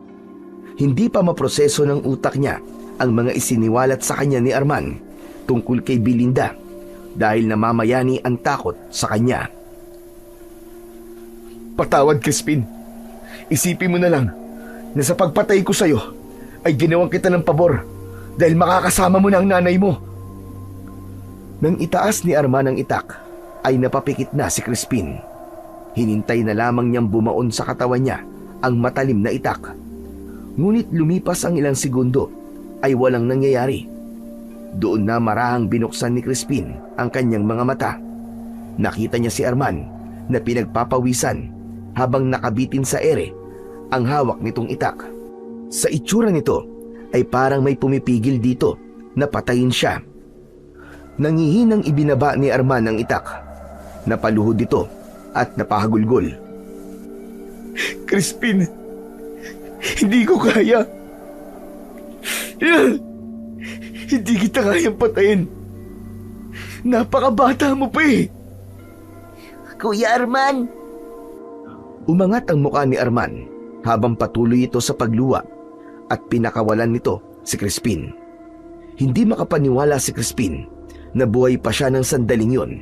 Hindi pa maproseso ng utak niya ang mga isiniwalat sa kanya ni Arman tungkol kay Belinda dahil namamayani ang takot sa kanya. Patawad, Crispin. Isipin mo na lang na sa pagpatay ko sa'yo ay ay ginawan kita ng pabor dahil makakasama mo na ang nanay mo. Crispin, Nang itaas ni Arman ang itak, ay napapikit na si Crispin. Hinintay na lamang niyang bumaon sa katawan niya ang matalim na itak. Ngunit lumipas ang ilang segundo ay walang nangyayari. Doon na marahang binuksan ni Crispin ang kanyang mga mata. Nakita niya si Arman na pinagpapawisan habang nakabitin sa ere ang hawak nitong itak. Sa itsura nito ay parang may pumipigil dito na patayin siya. Nangihinang ibinaba ni Arman ang itak. Napaluhod ito at napahagulgol. Crispin, hindi ko kaya. Hindi kita kayang patayin. Napakabata mo pa eh. Kuya Arman! Umangat ang mukha ni Arman habang patuloy ito sa pagluwa at pinakawalan nito si Crispin. Hindi makapaniwala si Crispin na buhay pa siya ng sandaling yon.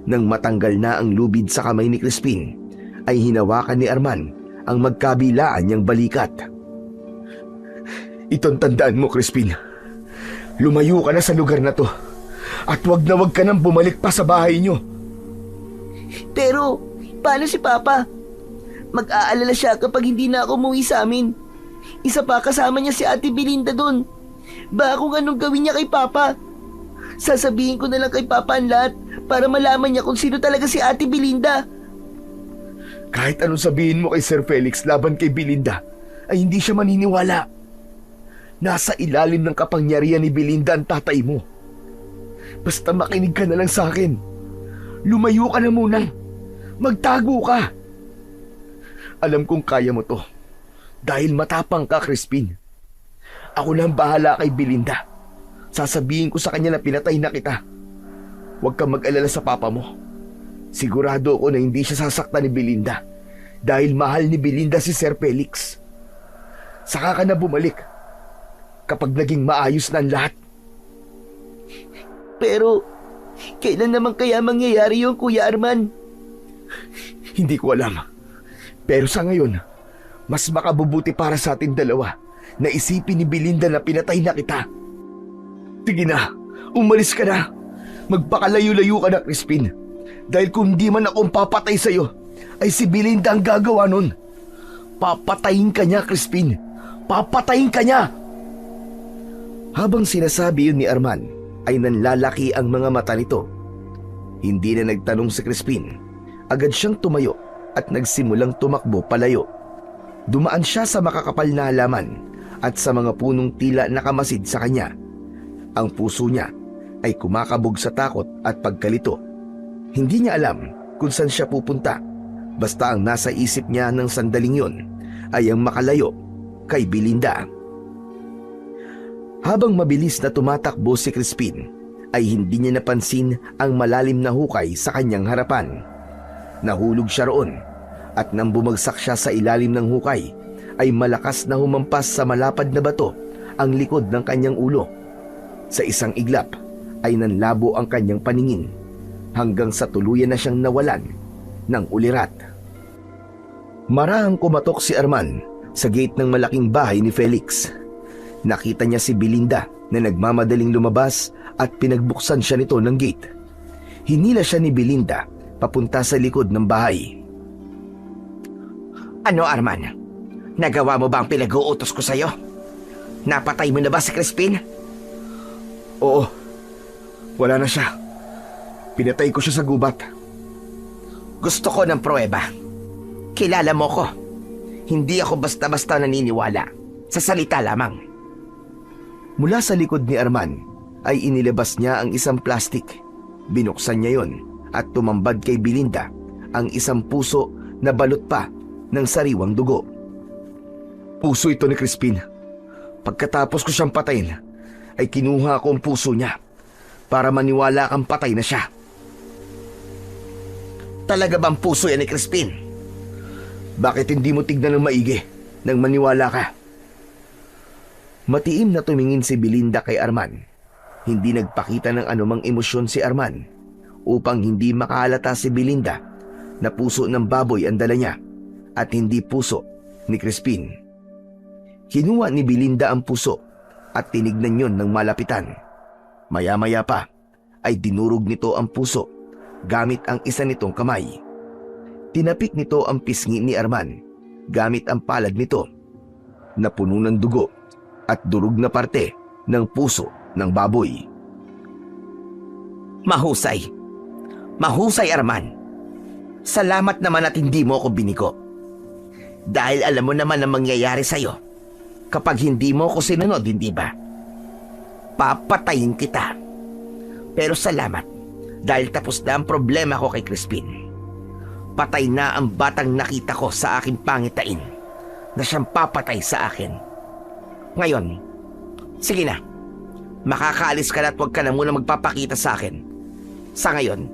Nang matanggal na ang lubid sa kamay ni Crispin, ay hinawakan ni Arman ang magkabilaan niyang balikat. Itong tandaan mo, Crispin. Lumayo ka na sa lugar na to at wag na wag ka nang bumalik pa sa bahay niyo. Pero, paano si Papa? Mag-aalala siya kapag hindi na ako umuwi sa amin. Isa pa, kasama niya si Ate Belinda doon. Baka kung anong gawin niya kay Papa. Sasabihin ko na lang kay Papa ang lahat para malaman niya kung sino talaga si Ate Belinda. Kahit anong sabihin mo kay Sir Felix laban kay Belinda, ay hindi siya maniniwala. Nasa ilalim ng kapangyarihan ni Belinda ang tatay mo. Basta makinig ka na lang sa akin. Lumayo ka na muna. Magtago ka. Alam kong kaya mo to. Dahil matapang ka, Crispin. Ako na ang bahala kay Belinda. Sasabihin ko sa kanya na pinatay na kita. Huwag kang mag-alala sa papa mo. Sigurado ako na hindi siya sasaktan ni Belinda. Dahil mahal ni Belinda si Sir Felix. Saka ka na bumalik kapag naging maayos na ang lahat. Pero, kailan naman kaya mangyayari yung Kuya Arman? Hindi ko alam. Pero sa ngayon, mas makabubuti para sa ating dalawa na isipin ni Belinda na pinatay na kita. Sige na, umalis ka na. Magpakalayo-layo ka na, Crispin. Dahil kung di man akong papatay sa'yo, ay si Belinda ang gagawa nun. Papatayin ka niya, Crispin. Papatayin ka niya! Habang sinasabi yun ni Arman, ay nanlalaki ang mga mata nito. Hindi na nagtanong si Crispin. Agad siyang tumayo at nagsimulang tumakbo palayo. Dumaan siya sa makakapal na halaman at sa mga punong tila nakamasid sa kanya. Ang puso niya ay kumakabog sa takot at pagkalito. Hindi niya alam kung saan siya pupunta. Basta ang nasa isip niya ng sandaling yon ay ang makalayo kay Belinda. Habang mabilis na tumatakbo si Crispin, ay hindi niya napansin ang malalim na hukay sa kanyang harapan. Nahulog siya roon at nang bumagsak siya sa ilalim ng hukay, ay malakas na humampas sa malapad na bato ang likod ng kanyang ulo. Sa isang iglap ay nanlabo ang kanyang paningin hanggang sa tuluyan na siyang nawalan ng ulirat. Marahang kumatok si Arman sa gate ng malaking bahay ni Felix. Nakita niya si Belinda na nagmamadaling lumabas at pinagbuksan siya nito ng gate. Hinila siya ni Belinda papunta sa likod ng bahay. Ano, Arman? Nagawa mo ba ang pinag-uutos ko sa'yo? Napatay mo na ba si Crispin? Oo, wala na siya. Pinatay ko siya sa gubat. Gusto ko ng pruweba. Kilala mo ko. Hindi ako basta-basta naniniwala. Sa salita lamang. Mula sa likod ni Arman ay inilabas niya ang isang plastik. Binuksan niya yon at tumambad kay Belinda ang isang puso na balot pa ng sariwang dugo. Puso ito ni Crispin. Pagkatapos ko siyang patayin, ay kinuha ko ang puso niya para maniwala kang patay na siya. Talaga bang puso yan ni Crispin? Bakit hindi mo tignan ng maigi nang maniwala ka? Matiim na tumingin si Belinda kay Arman. Hindi nagpakita ng anumang emosyon si Arman upang hindi makahalata si Belinda na puso ng baboy ang dala niya at hindi puso ni Crispin. Kinuha ni Belinda ang puso at tinignan yon ng malapitan. Maya-maya pa ay dinurog nito ang puso gamit ang isa nitong kamay. Tinapik nito ang pisngi ni Arman gamit ang palad nito na puno ng dugo at durog na parte ng puso ng baboy. Mahusay. Mahusay, Arman. Salamat naman at hindi mo ako binigo. Dahil alam mo naman ang mangyayari sa'yo kapag hindi mo ako sinunod, hindi ba? Papatayin kita. Pero salamat dahil tapos na ang problema ko kay Crispin. Patay na ang batang nakita ko sa aking pangitain na siyang papatay sa akin. Ngayon, sige na. Makakaalis ka na at huwag ka na muna magpapakita sa akin. Sa ngayon,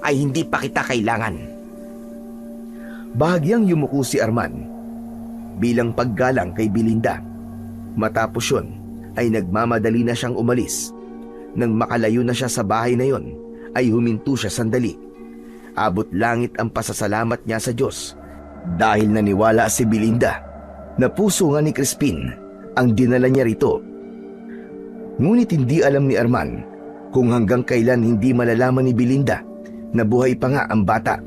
ay hindi pa kita kailangan. Bahagyang yumuko si Arman bilang paggalang kay Belinda. Matapos yun, ay nagmamadali na siyang umalis. Nang makalayo na siya sa bahay na yon, ay huminto siya sandali. Abot langit ang pasasalamat niya sa Diyos dahil naniwala si Belinda na puso nga ni Crispin ang dinala niya rito. Ngunit hindi alam ni Arman kung hanggang kailan hindi malalaman ni Belinda na buhay pa nga ang bata.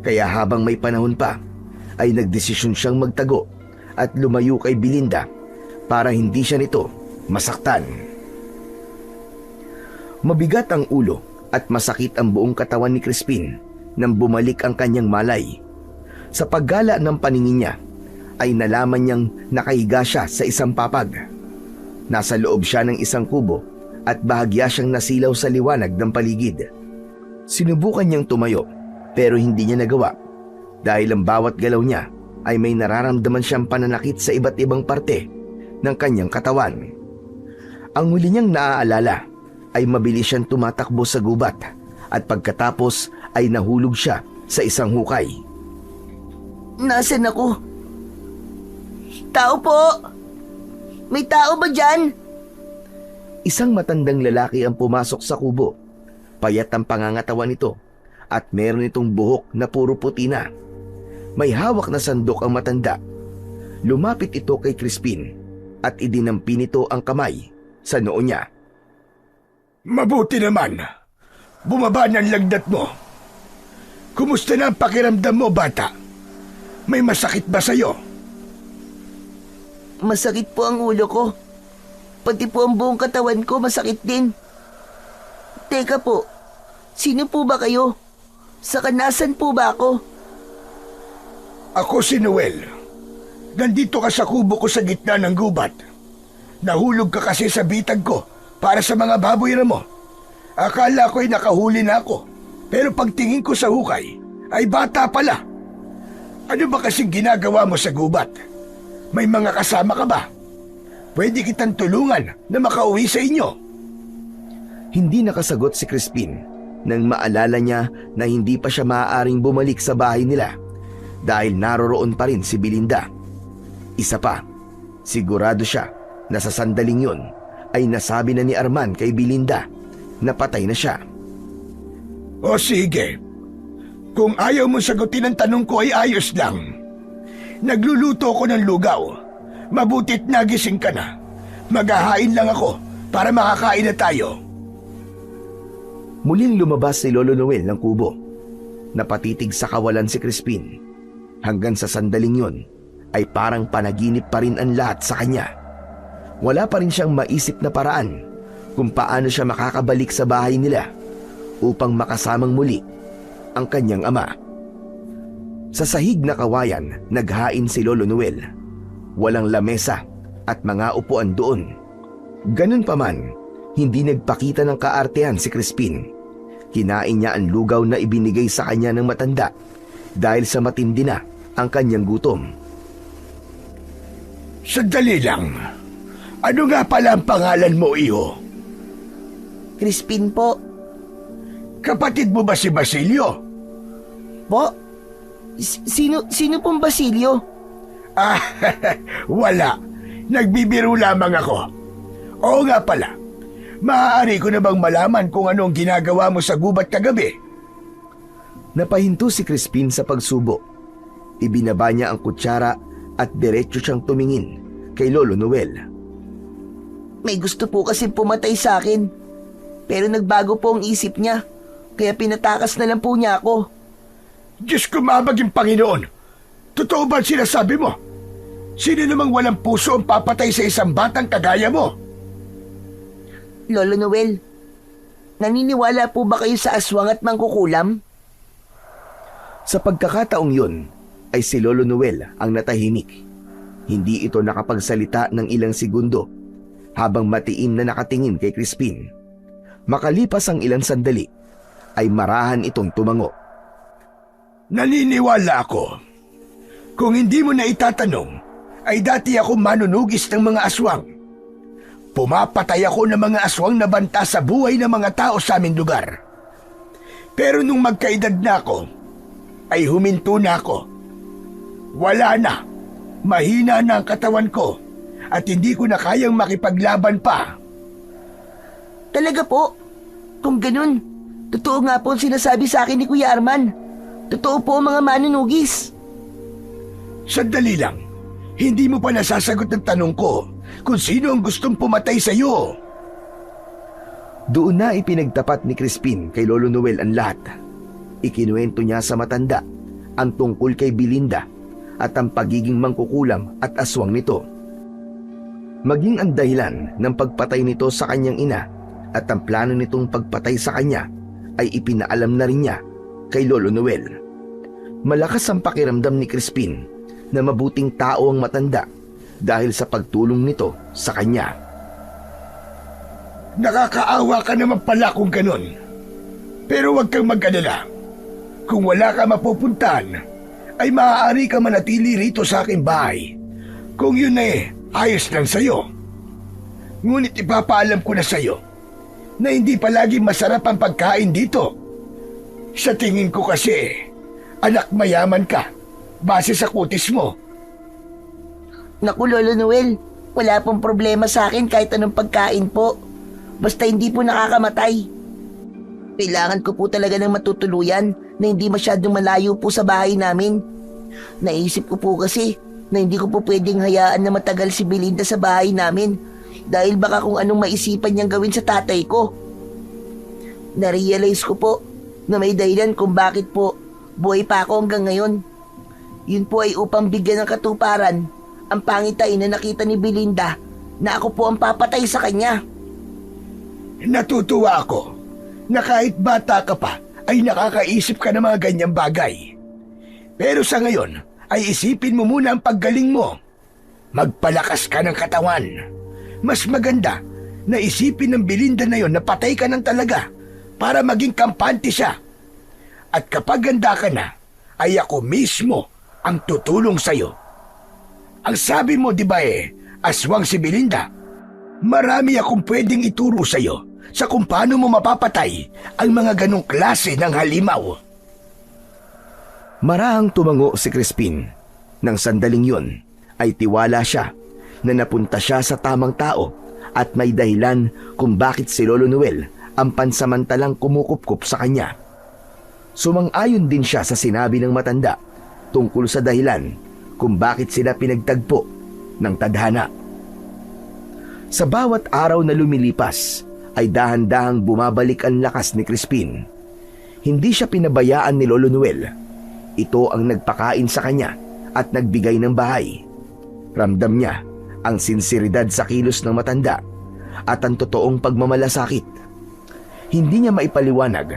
Kaya habang may panahon pa, ay nagdesisyon siyang magtago at lumayo kay Belinda para hindi siya nito masaktan. Mabigat ang ulo at masakit ang buong katawan ni Crispin nang bumalik ang kanyang malay. Sa paggala ng paningin niya, ay nalaman niyang nakahiga siya sa isang papag. Nasa loob siya ng isang kubo at bahagya siyang nasilaw sa liwanag ng paligid. Sinubukan niyang tumayo pero hindi niya nagawa dahil ang bawat galaw niya ay may nararamdaman siyang pananakit sa iba't ibang parte ng kanyang katawan. Ang huli niyang naaalala ay mabilis siyang tumatakbo sa gubat at pagkatapos ay nahulog siya sa isang hukay. Nasaan ako? Tao po! May tao ba dyan? Isang matandang lalaki ang pumasok sa kubo. Payat ang pangangatawan nito at meron itong buhok na puro puti na. May hawak na sandok ang matanda. Lumapit ito kay Crispin at idinampi nito ang kamay sa noo niya. Mabuti naman. Bumaba ng lagnat mo. Kumusta na ang pakiramdam mo, bata? May masakit ba sa'yo? Masakit po ang ulo ko. Pati po ang buong katawan ko masakit din. Teka po, sino po ba kayo? Saka nasan po ba ako? Ako si Noel. Nandito ka sa kubo ko sa gitna ng gubat. Nahulog ka kasi sa bitag ko para sa mga baboy mo. Akala ko'y nakahuli na ako. Pero pagtingin ko sa hukay, ay bata pala. Ano ba kasing ginagawa mo sa gubat? May mga kasama ka ba? Pwede kitang tulungan na makauwi sa inyo. Hindi nakasagot si Crispin nang maalala niya na hindi pa siya maaaring bumalik sa bahay nila dahil naroroon pa rin si Belinda. Isa pa, sigurado siya na sa sandaling yun ay nasabi na ni Arman kay Belinda na patay na siya. O sige, kung ayaw mo sagutin ang tanong ko ay ayos lang. Nagluluto ko ng lugaw. Mabutit nagising ka na. Maghahain lang ako para makakain na tayo. Muling lumabas si Lolo Noel ng kubo. Napatitig sa kawalan si Crispin. Hanggang sa sandaling yun ay parang panaginip pa rin ang lahat sa kanya. Wala pa rin siyang maisip na paraan kung paano siya makakabalik sa bahay nila upang makasamang muli ang kanyang ama. Sa sahig na kawayan, naghain si Lolo Noel. Walang lamesa at mga upuan doon. Ganun pa man, hindi nagpakita ng kaartehan si Crispin. Kinain niya ang lugaw na ibinigay sa kanya ng matanda dahil sa matindi na ang kanyang gutom. Sandali lang. Ano nga pala ang pangalan mo, iho? Crispin po. Kapatid mo ba si Basilio? Po? Sino pong Basilio? Ah, wala. Nagbibiro lamang ako. Oo nga pala. Maaari ko na bang malaman kung anong ginagawa mo sa gubat kagabi? Napahinto si Crispin sa pagsubo. Ibinaba niya ang kutsara at diretso siyang tumingin kay Lolo Noel. May gusto po kasi pumatay sa akin. Pero nagbago po ang isip niya, kaya pinatakas na lang po niya ako. Diyos ko, mamaging Panginoon! Totoo ba ang sinasabi mo? Sino namang walang puso ang papatay sa isang batang kagaya mo? Lolo Noel, naniniwala po ba kayo sa aswang at mangkukulam? Sa pagkakataong yun, ay si Lolo Noel ang natahimik. Hindi ito nakapagsalita ng ilang segundo habang matiim na nakatingin kay Crispin. Makalipas ang ilang sandali, ay marahan itong tumango. Naniniwala ako. Kung hindi mo na itatanong, ay dati ako manunugis ng mga aswang. Pumapatay ako ng mga aswang na banta sa buhay ng mga tao sa aming lugar. Pero nung magkaedad na ako, ay huminto na ako. Wala na. Mahina na ang katawan ko at hindi ko na kayang makipaglaban pa. Talaga po? Kung ganun, totoo nga po ang sinasabi sa akin ni Kuya Arman. Totoo po ang mga manunugis. Sandali lang. Hindi mo pa nasasagot ng tanong ko kung sino ang gustong pumatay sa iyo. Doon na ipinagtapat ni Crispin kay Lolo Noel ang lahat. Ikinuwento niya sa matanda ang tungkol kay Belinda at ang pagiging mangkukulam at aswang nito. Maging ang dahilan ng pagpatay nito sa kanyang ina at ang plano nitong pagpatay sa kanya ay ipinaalam na rin niya kay Lolo Noel. Malakas ang pakiramdam ni Crispin na mabuting tao ang matanda dahil sa pagtulong nito sa kanya. Nakakaawa ka naman pala kung ganun. Pero huwag kang mag-alala. Kung wala ka mapupuntahan, ay maaari ka manatili rito sa aking bahay. Kung yun ayos lang sa'yo. Ngunit ipapaalam ko na sa'yo na hindi palagi masarap ang pagkain dito. Sa tingin ko kasi, anak mayaman ka base sa kutis mo. Naku, Lolo Noel, wala pong problema sa akin kahit anong pagkain po. Basta hindi po nakakamatay. Kailangan ko po talaga ng matutuluyan na hindi masyadong malayo po sa bahay namin. Naisip ko po kasi na hindi ko po pwedeng hayaan na matagal si Belinda sa bahay namin dahil baka kung anong maisipan niyang gawin sa tatay ko. Narealize ko po na may dahilan kung bakit po buhay pa ako hanggang ngayon. Yun po ay upang bigyan ng katuparan ang pangitain na nakita ni Belinda na ako po ang papatay sa kanya. Natutuwa ako na kahit bata ka pa ay nakakaisip ka ng mga ganyang bagay. Pero sa ngayon ay isipin mo muna ang paggaling mo. Magpalakas ka ng katawan. Mas maganda na isipin ng Belinda na yon na patay ka ng talaga para maging kampante siya. At kapag ganda ka na, ay ako mismo ang tutulong sa'yo. Ang sabi mo, di ba aswang si Belinda? Marami akong pwedeng ituro sa'yo sa kung paano mo mapapatay ang mga ganong klase ng halimaw. Marahang tumango si Crispin. Nang sandaling yun, ay tiwala siya na napunta siya sa tamang tao at may dahilan kung bakit si Lolo Noel ang pansamantalang kumukupkup sa kanya. Sumang-ayon din siya sa sinabi ng matanda tungkol sa dahilan kung bakit sila pinagtagpo ng tadhana. Sa bawat araw na lumilipas, ay dahan-dahang bumabalik ang lakas ni Crispin. Hindi siya pinabayaan ni Lolo Noel. Ito ang nagpakain sa kanya at nagbigay ng bahay. Ramdam niya ang sinseridad sa kilos ng matanda at ang totoong pagmamalasakit. Hindi niya maipaliwanag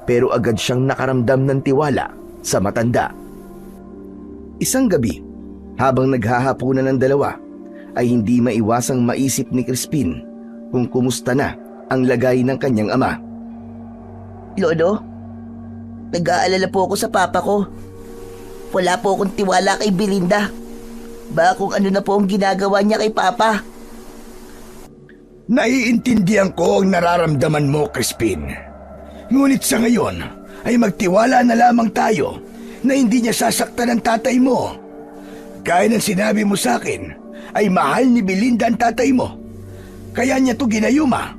pero agad siyang nakaramdam ng tiwala sa matanda. Isang gabi, habang naghahapunan ng dalawa, ay hindi maiwasang maisip ni Crispin kung kumusta na ang lagay ng kanyang ama. Lolo, nag-aalala po ako sa papa ko. Wala po akong tiwala kay Belinda. Baka kung ano na po ang ginagawa niya kay papa. Naiintindihan ko ang nararamdaman mo, Crispin. Ngunit sa ngayon ay magtiwala na lamang tayo na hindi niya sasaktan ang tatay mo. Gaya ng sinabi mo sa akin, ay mahal ni Belinda ang tatay mo. Kaya niya to ginayuma.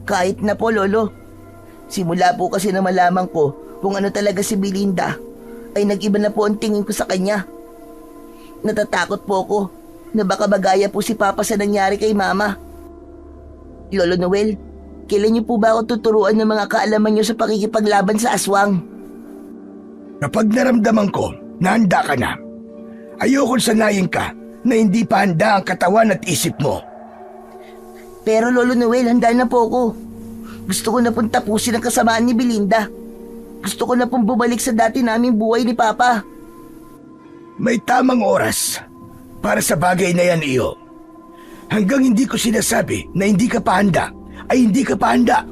Kahit na po, Lolo. Simula po kasi na malaman ko kung ano talaga si Belinda, ay nag-iba na po ang tingin ko sa kanya. Natatakot po ako na baka magaya po si Papa sa nangyari kay Mama. Lolo Noel, Kailan niyo po ba ako tuturuan ng mga kaalaman niyo sa pakikipaglaban sa aswang? Kapag naramdaman ko na handa ka na, ayokong sanayin ka na hindi pa handa ang katawan at isip mo. Pero Lolo Noel, handa na po ako. Gusto ko na pong tapusin ang kasamaan ni Belinda. Gusto ko na pong bumalik sa dati naming buhay ni Papa. May tamang oras para sa bagay na yan, iyo. Hanggang hindi ko sinasabi na hindi ka pa handa, ay hindi ka pa handa.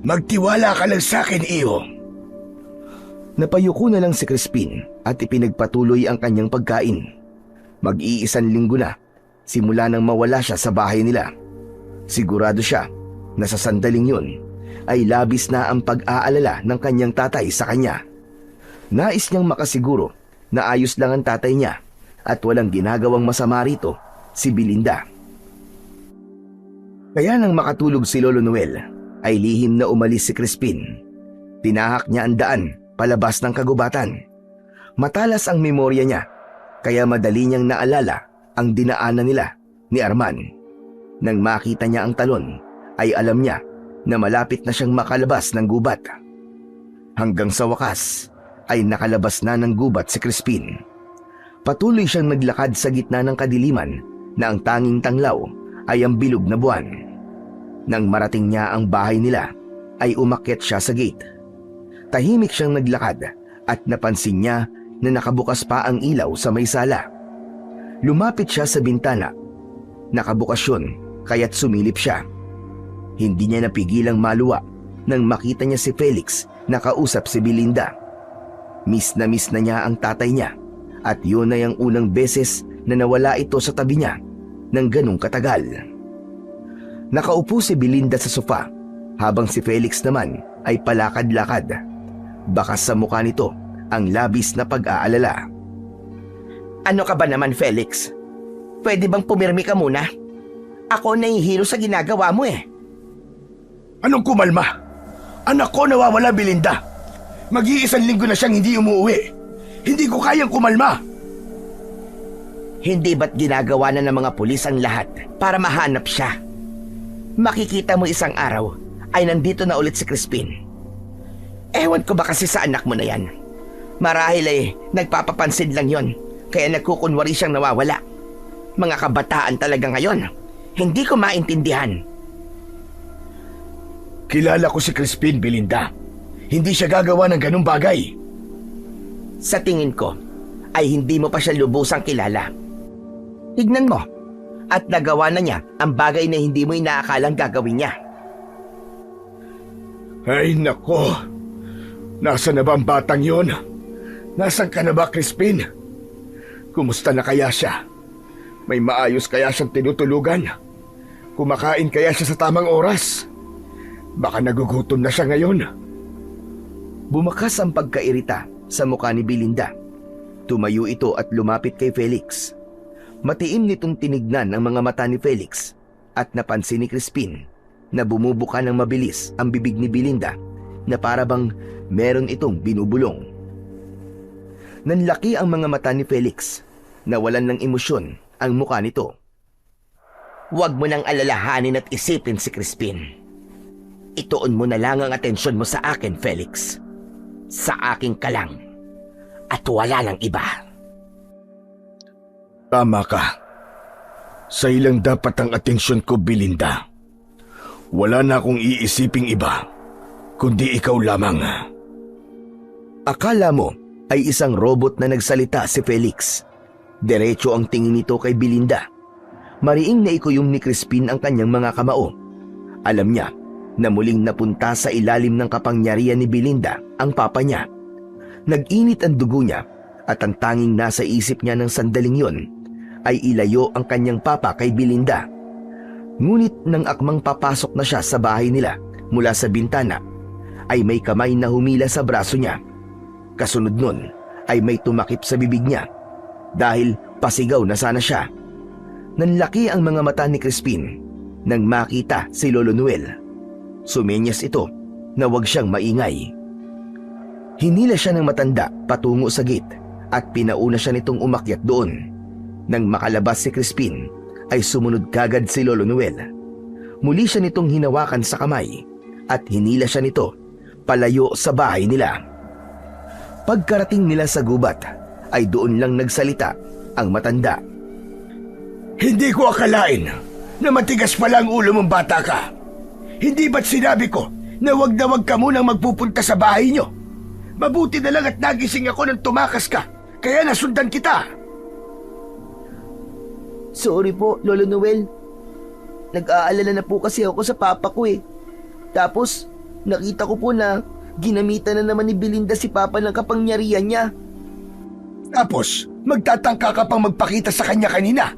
Magtiwala ka lang sa akin, iyo. Napayuko na lang si Crispin at ipinagpatuloy ang kanyang pagkain. Mag-iisang linggo na, simula nang mawala siya sa bahay nila. Sigurado siya na sa sandaling yun ay labis na ang pag-aalala ng kanyang tatay sa kanya. Nais niyang makasiguro na ayos lang ang tatay niya at walang ginagawang masama rito si Belinda. Kaya nang makatulog si Lolo Noel ay lihim na umalis si Crispin. Tinahak niya ang daan palabas ng kagubatan. Matalas ang memorya niya, kaya madali niyang naalala ang dinaanan nila ni Arman. Nang makita niya ang talon, ay alam niya na malapit na siyang makalabas ng gubat. Hanggang sa wakas, ay nakalabas na ng gubat si Crispin. Patuloy siyang naglakad sa gitna ng kadiliman na ang tanging tanglaw ay ang bilog na buwan. Nang marating niya ang bahay nila, ay umakyat siya sa gate. Tahimik siyang naglakad at napansin niya na nakabukas pa ang ilaw sa may sala. Lumapit siya sa bintana. Nakabukas yun, kaya't sumilip siya. Hindi niya napigilang maluwa nang makita niya si Felix na kausap si Belinda. Miss na niya ang tatay niya at yun ay ang unang beses na nawala ito sa tabi niya ng ganong katagal. Nakaupo si Belinda sa sofa habang si Felix naman ay palakad-lakad. Bakas sa mukha nito ang labis na pag-aalala. Ano ka ba naman, Felix? Pwede bang pumirmi ka muna? Ako nahihilo sa ginagawa mo eh. Anong kumalma? Anak ko nawawala, Belinda. Mag-iisang linggo na siyang hindi umuwi. Hindi ko kayang kumalma. Hindi ba't ginagawa na ng mga pulis ang lahat para mahanap siya? Makikita mo isang araw ay nandito na ulit si Crispin. Ewan ko ba kasi sa anak mo na yan. Marahil ay nagpapapansin lang yon, kaya nagkukunwari siyang nawawala. Mga kabataan talaga ngayon. Hindi ko maintindihan. Kilala ko si Crispin, Belinda. Hindi siya gagawa ng ganung bagay. Sa tingin ko, ay hindi mo pa siya lubusang kilala. Tignan mo, at nagawa na niya ang bagay na hindi mo inaakalang gagawin niya. Ay nako. Nasaan na ba ang batang yon? Nasaan ka na ba, Crispin? Kumusta na kaya siya? May maayos kaya siyang tinutulugan? Kumakain kaya siya sa tamang oras? Baka nagugutom na siya ngayon. Bumakas ang pagkairita sa mukha ni Belinda. Tumayo ito at lumapit kay Felix. Matiim nitong tinignan ang mga mata ni Felix at napansin ni Crispin na bumubuka ng mabilis ang bibig ni Belinda na para bang meron itong binubulong. Nanlaki ang mga mata ni Felix. Nawalan ng emosyon ang mukha nito. Huwag mo nang alalahanin at isipin si Crispin. Ituon mo na lang ang atensyon mo sa akin, Felix. Sa akin ka lang. At wala nang iba. Tama ka. Sa ilang dapat ang atensyon ko, Belinda. Wala na akong iisiping iba, kundi ikaw lamang. Akala mo ay isang robot na nagsalita si Felix. Diretso ang tingin nito kay Belinda. Mariing naikuyom ni Crispin ang kanyang mga kamao. Alam niya na muling napunta sa ilalim ng kapangyarihan ni Belinda ang papa niya. Nag-init ang dugo niya at ang tanging nasa isip niya ng sandaling yon ay ilayo ang kanyang papa kay Belinda. Ngunit nang akmang papasok na siya sa bahay nila mula sa bintana, ay may kamay na humila sa braso niya. Kasunod nun ay may tumakip sa bibig niya dahil pasigaw na sana siya. Nanlaki ang mga mata ni Crispin nang makita si Lolo Noel. Sumenyas ito na huwag siyang maingay. Hinila siya ng matanda patungo sa gate at pinauna siya nitong umakyat doon. Nang makalabas si Crispin ay sumunod kagad si Lolo Noel. Muli siya nitong hinawakan sa kamay at hinila siya nito palayo sa bahay nila. Pagkarating nila sa gubat ay doon lang nagsalita ang matanda. Hindi ko akalain na matigas pala ang ulo mong bata ka. Hindi ba't sinabi ko na wag ka munang magpupunta sa bahay nyo? Mabuti na lang at nagising ako nang tumakas ka, kaya nasundan kita. Sorry po, Lolo Noel. Nag-aalala na po kasi ako sa papa ko eh. Tapos, nakita ko po na ginamitan na naman ni Belinda si papa ng kapangyarihan niya. Tapos, magtatangka ka pang magpakita sa kanya kanina.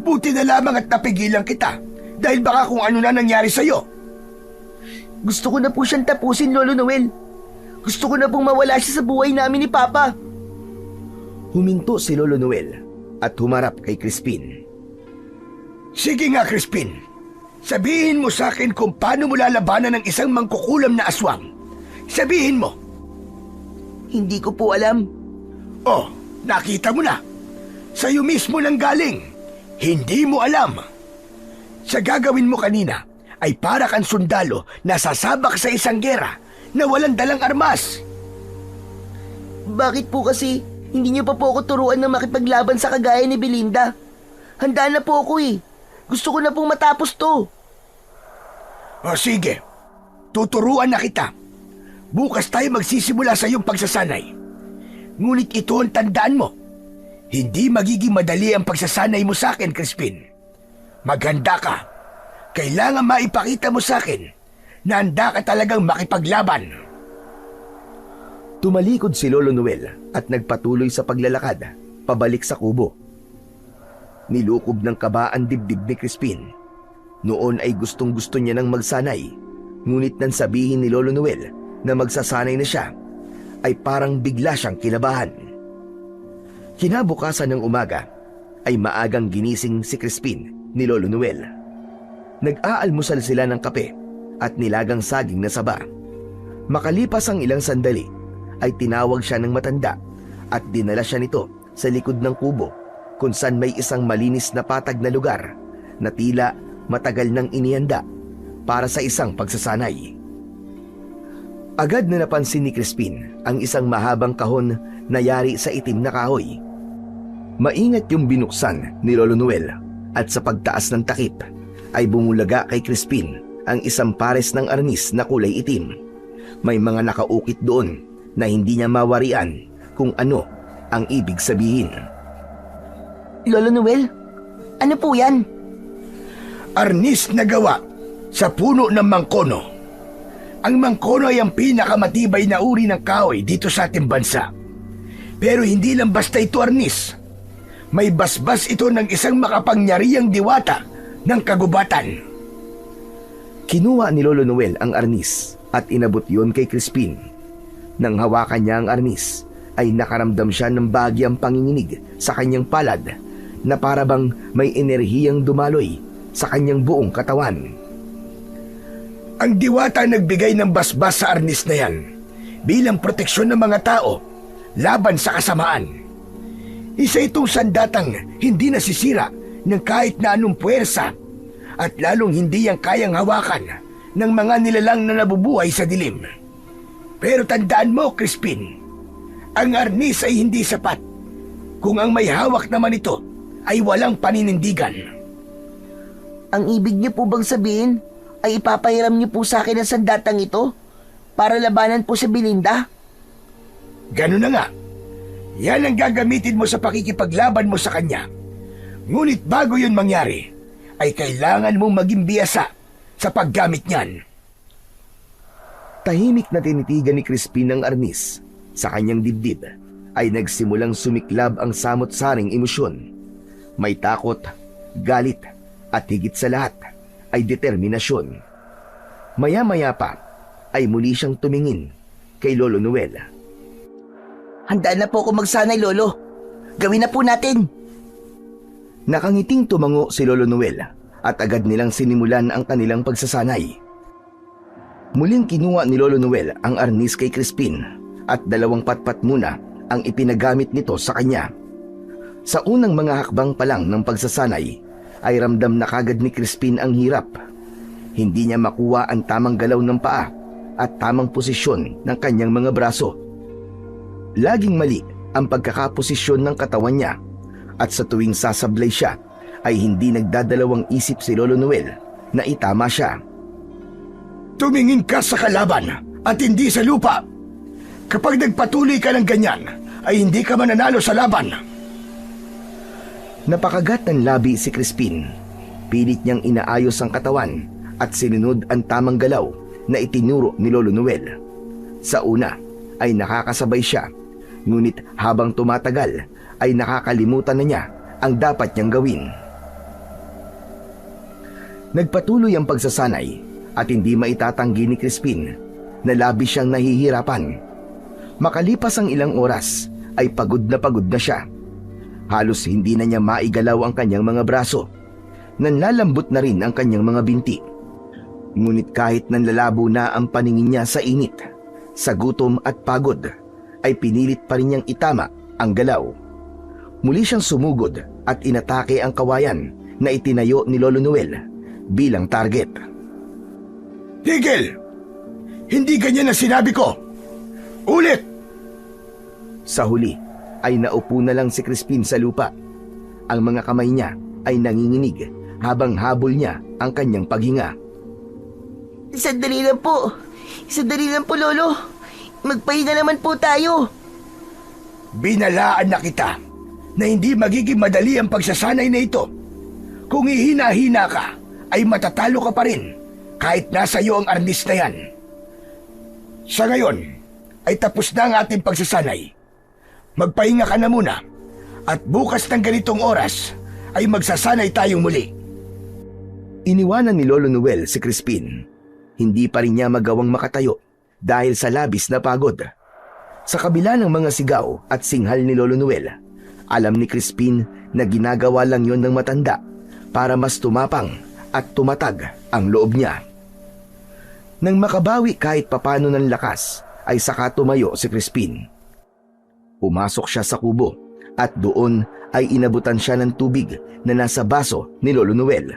Buti na lamang at napigilan kita dahil baka kung ano na nangyari sa'yo. Gusto ko na po siyang tapusin, Lolo Noel. Gusto ko na pong mawala siya sa buhay namin ni Papa. Huminto si Lolo Noel at humarap kay Crispin. Sige nga, Crispin. Sabihin mo sa akin kung paano mo lalabanan ng isang mangkukulam na aswang. Sabihin mo. Hindi ko po alam. Oh, nakita mo na. Sa'yo mismo nang galing. Hindi mo alam. Sa gagawin mo kanina ay para kang sundalo na sasabak sa isang gera na walang dalang armas. Bakit po kasi hindi niyo pa po ako turuan na makipaglaban sa kagaya ni Belinda? Handa na po ako eh. Gusto ko na pong matapos to. O sige, tuturuan na kita. Bukas tayo magsisimula sa iyong pagsasanay. Ngunit ito ang tandaan mo. Hindi magiging madali ang pagsasanay mo sa akin, Crispin. Maganda ka. Kailangan maipakita mo sa akin na handa ka talagang makipaglaban. Tumalikod si Lolo Noel at nagpatuloy sa paglalakad pabalik sa kubo. Nilukob ng kaba ang dibdib ni Crispin. Noon ay gustong-gusto niya nang magsanay, ngunit nang sabihin ni Lolo Noel na magsasanay na siya, ay parang bigla siyang kinabahan. Kinabukasan ng umaga ay maagang ginising si Crispin ni Lolo Noel. Nag-aalmusal sila ng kape at nilagang saging na saba. Makalipas ang ilang sandali ay tinawag siya ng matanda at dinala siya nito sa likod ng kubo kung saan may isang malinis na patag na lugar na tila matagal nang inihanda para sa isang pagsasanay. Agad na napansin ni Crispin ang isang mahabang kahon na yari sa itim na kahoy. Maingat yung binuksan ni Lolo Noel at sa pagtaas ng takip ay bumulaga kay Crispin ang isang pares ng arnis na kulay itim. May mga nakaukit doon na hindi niya mawarian kung ano ang ibig sabihin. Lolo Noel, ano po yan? Arnis na gawa sa puno ng mangkono. Ang mangkono ay ang pinakamatibay na uri ng kahoy dito sa ating bansa. Pero hindi lang basta ito arnis. May basbas ito ng isang makapangyarihang diwata ng kagubatan. Kinuha ni Lolo Noel ang arnis at inabot yon kay Crispin. Nang hawakan niya ang arnis, ay nakaramdam siya ng bahagyang panginginig sa kanyang palad na parabang may enerhiyang dumaloy sa kanyang buong katawan. Ang diwata nagbigay ng basbas sa arnis na yan bilang proteksyon ng mga tao laban sa kasamaan. Isa itong sandatang hindi nasisira ng kahit na anong puwersa at lalong hindi yang kayang hawakan ng mga nilalang na nabubuhay sa dilim. Pero tandaan mo, Crispin, ang arnis ay hindi sapat kung ang may hawak naman ito ay walang paninindigan. Ang ibig niyo po bang sabihin ay ipapahiram niyo po sa akin ang sandatang ito para labanan po si Belinda? Ganun na nga. Yan ang gagamitin mo sa pakikipaglaban mo sa kanya. Ngunit bago yun mangyari, ay kailangan mong maging biyasa sa paggamit niyan. Tahimik na tinitigan ni Crispin ang arnis. Sa kanyang dibdib ay nagsimulang sumiklab ang samot-saring emosyon. May takot, galit, at higit sa lahat ay determinasyon. Maya-maya pa ay muli siyang tumingin kay Lolo Noel. Handa na po ako magsanay, Lolo. Gawin na po natin. Nakangiting tumango si Lolo Noel at agad nilang sinimulan ang kanilang pagsasanay. Muling kinuha ni Lolo Noel ang arnis kay Crispin at 2 patpat muna ang ipinagamit nito sa kanya. Sa unang mga hakbang pa lang ng pagsasanay ay ramdam na kagad ni Crispin ang hirap. Hindi niya makuha ang tamang galaw ng paa at tamang posisyon ng kanyang mga braso. Laging mali ang pagkakaposisyon ng katawan niya at sa tuwing sasablay siya ay hindi nagdadalawang isip si Lolo Noel na itama siya. Tumingin ka sa kalaban at hindi sa lupa. Kapag nagpatuloy ka ng ganyan, ay hindi ka mananalo sa laban. Napakagat ng labi si Crispin. Pilit niyang inaayos ang katawan at sinunod ang tamang galaw na itinuro ni Lolo Noel. Sa una ay nakakasabay siya, ngunit habang tumatagal ay nakakalimutan na niya ang dapat niyang gawin. Nagpatuloy ang pagsasanay at hindi maitatanggi ni Crispin na labis siyang nahihirapan. Makalipas ang ilang oras ay pagod na siya. Halos hindi na niya maigalaw ang kanyang mga braso. Nanlalambot na rin ang kanyang mga binti. Ngunit kahit nanlalabo na ang paningin niya sa init, sa gutom at pagod, ay pinilit pa rin niyang itama ang galaw. Muli siyang sumugod at inatake ang kawayan na itinayo ni Lolo Noel bilang target. Tigil! Hindi ganyan ang sinabi ko! Ulit! Sa huli ay naupo na lang si Crispin sa lupa. Ang mga kamay niya ay nanginginig habang habol niya ang kanyang paghinga. Sandali lang po. Sandali lang po, Lolo. Magpahinga naman po tayo. Binalaan na kita na hindi magiging madali ang pagsasanay na ito. Kung ihina-hina ka, ay matatalo ka pa rin kahit nasa iyo ang arnis na yan. Sa ngayon, ay tapos na ang ating pagsasanay. Magpahinga ka na muna at bukas ng ganitong oras ay magsasanay tayong muli. Iniwanan ni Lolo Noel si Crispin. Hindi pa rin niya magawang makatayo dahil sa labis na pagod. Sa kabila ng mga sigaw at singhal ni Lolo Noel, alam ni Crispin na ginagawa lang yon ng matanda para mas tumapang at tumatag ang loob niya. Nang makabawi kahit papano ng lakas, ay saka tumayo si Crispin. Pumasok siya sa kubo at doon ay inabutan siya ng tubig na nasa baso ni Lolo Noel.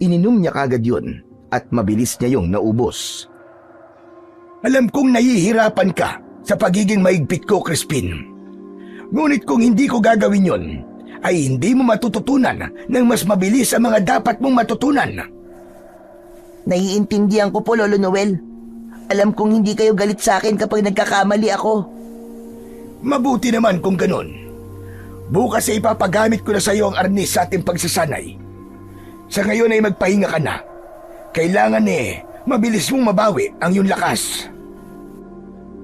Ininom niya kagad yun at mabilis niya yung naubos. Alam kong nahihirapan ka sa pagiging maigpit ko, Crispin. Ngunit kung hindi ko gagawin yon, ay hindi mo matututunan ng mas mabilis ang mga dapat mong matutunan. Naiintindihan ko po, Lolo Noel. Alam kong hindi kayo galit sa akin kapag nagkakamali ako. Mabuti naman kung ganun. Bukas ay ipapagamit ko na sa iyo ang arnis sa ating pagsasanay. Sa ngayon ay magpahinga ka na. Kailangan mabilis mong mabawi ang iyong lakas.